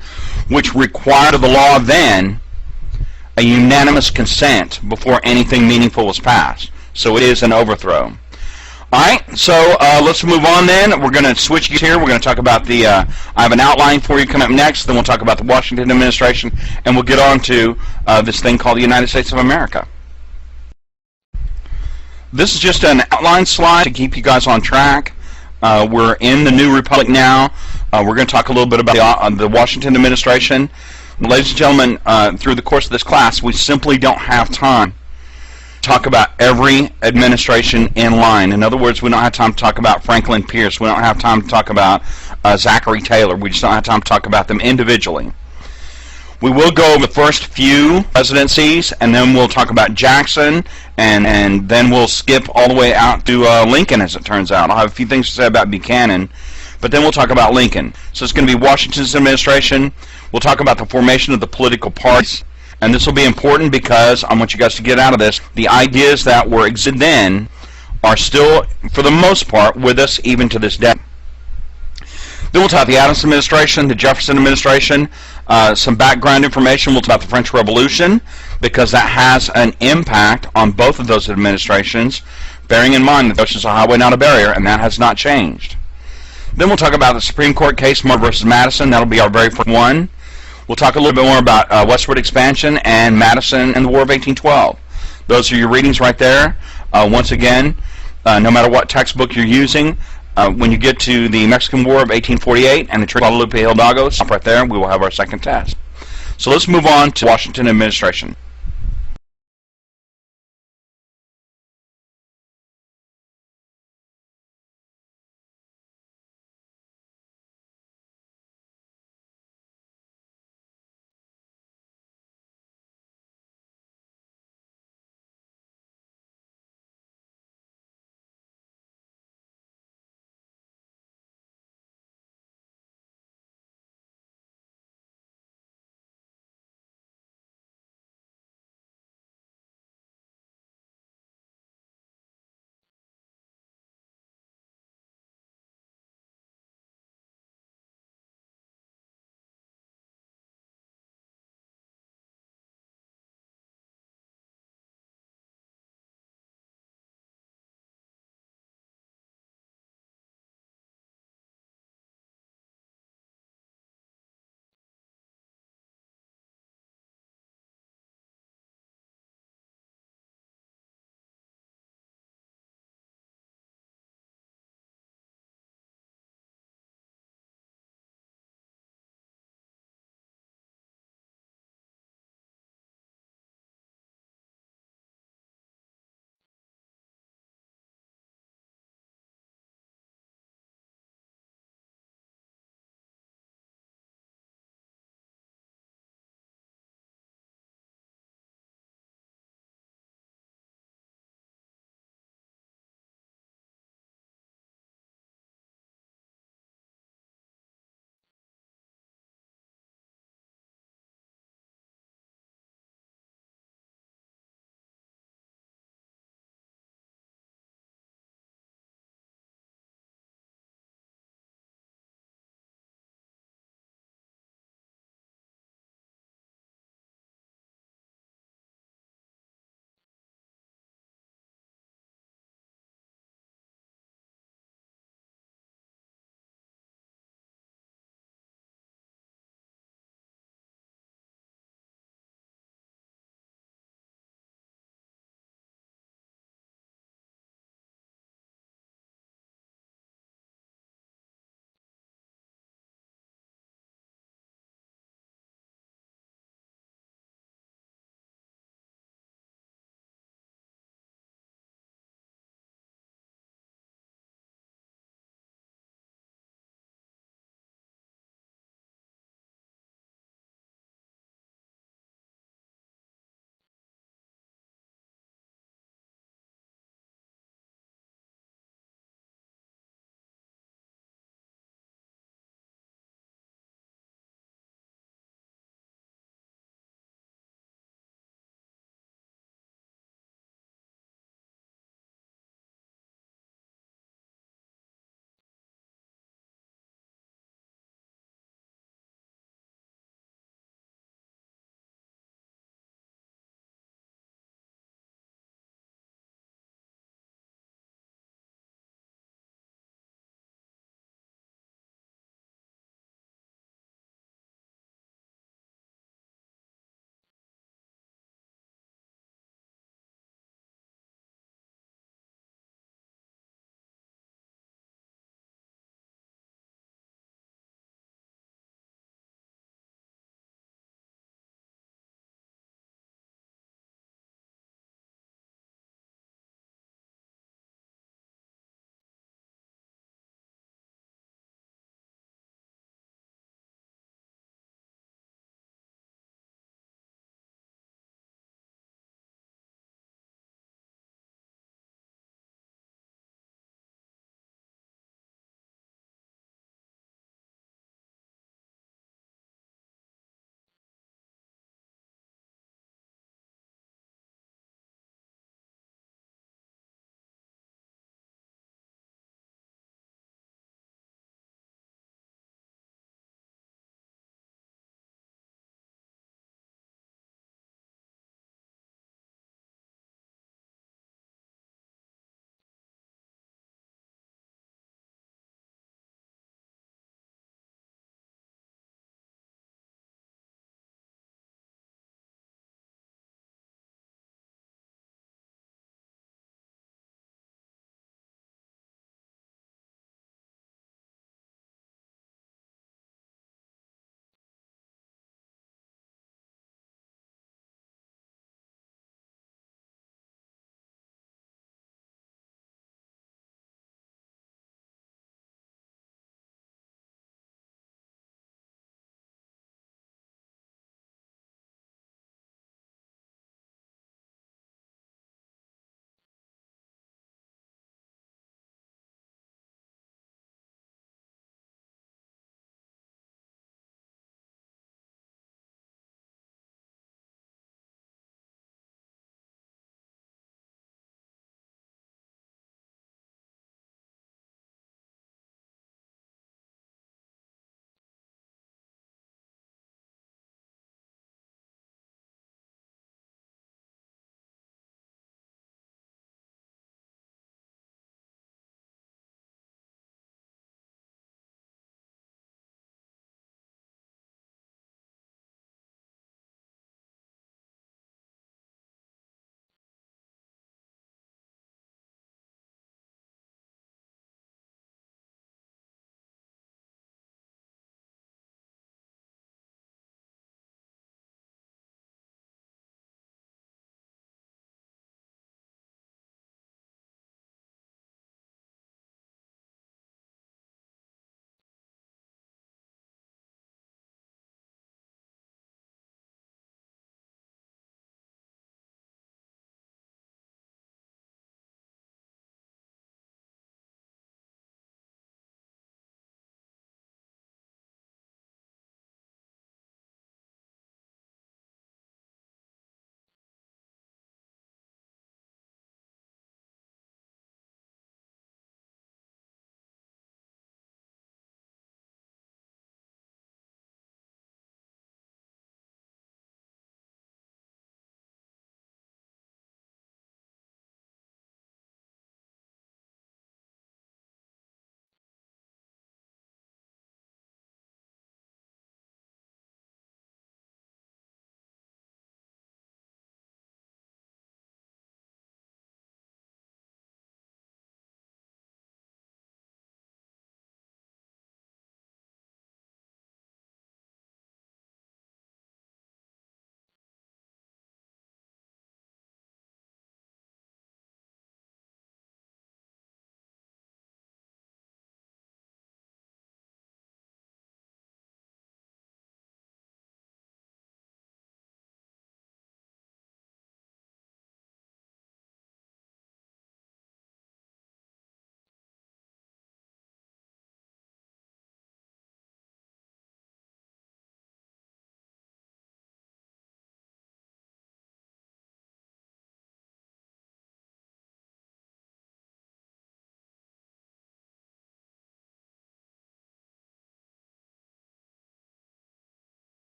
which required of the law then a unanimous consent before anything meaningful was passed. So it is an overthrow. Alright, so let's move on then. We're going to switch gears here. We're going to talk about the, I have an outline for you coming up next, then we'll talk about the Washington administration, and we'll get on to this thing called the United States of America. This is just an outline slide to keep you guys on track. We're in the new republic now. We're going to talk a little bit about the Washington administration. Ladies and gentlemen, through the course of this class, we simply don't have time talk about every administration in line. In other words, we don't have time to talk about Franklin Pierce. We don't have time to talk about Zachary Taylor. We just don't have time to talk about them individually. We will go over the first few presidencies, and then we'll talk about Jackson, and then we'll skip all the way out to Lincoln, as it turns out. I'll have a few things to say about Buchanan, but then we'll talk about Lincoln. So it's going to be Washington's administration. We'll talk about the formation of the political parties. And this will be important because I want you guys to get out of this. The ideas that were existed then are still, for the most part, with us even to this day. Then we'll talk about the Adams administration, the Jefferson administration, some background information. We'll talk about the French Revolution because that has an impact on both of those administrations, bearing in mind that the ocean is a highway, not a barrier, and that has not changed. Then we'll talk about the Supreme Court case, Moore versus Madison. That'll be our very first one. We'll talk a little bit more about westward expansion and Madison and the War of 1812. Those are your readings right there. Once again, no matter what textbook you're using, when you get to the Mexican War of 1848 and the Treaty of Guadalupe Hidalgo, stop right there. We will have our second test. So let's move on to Washington administration.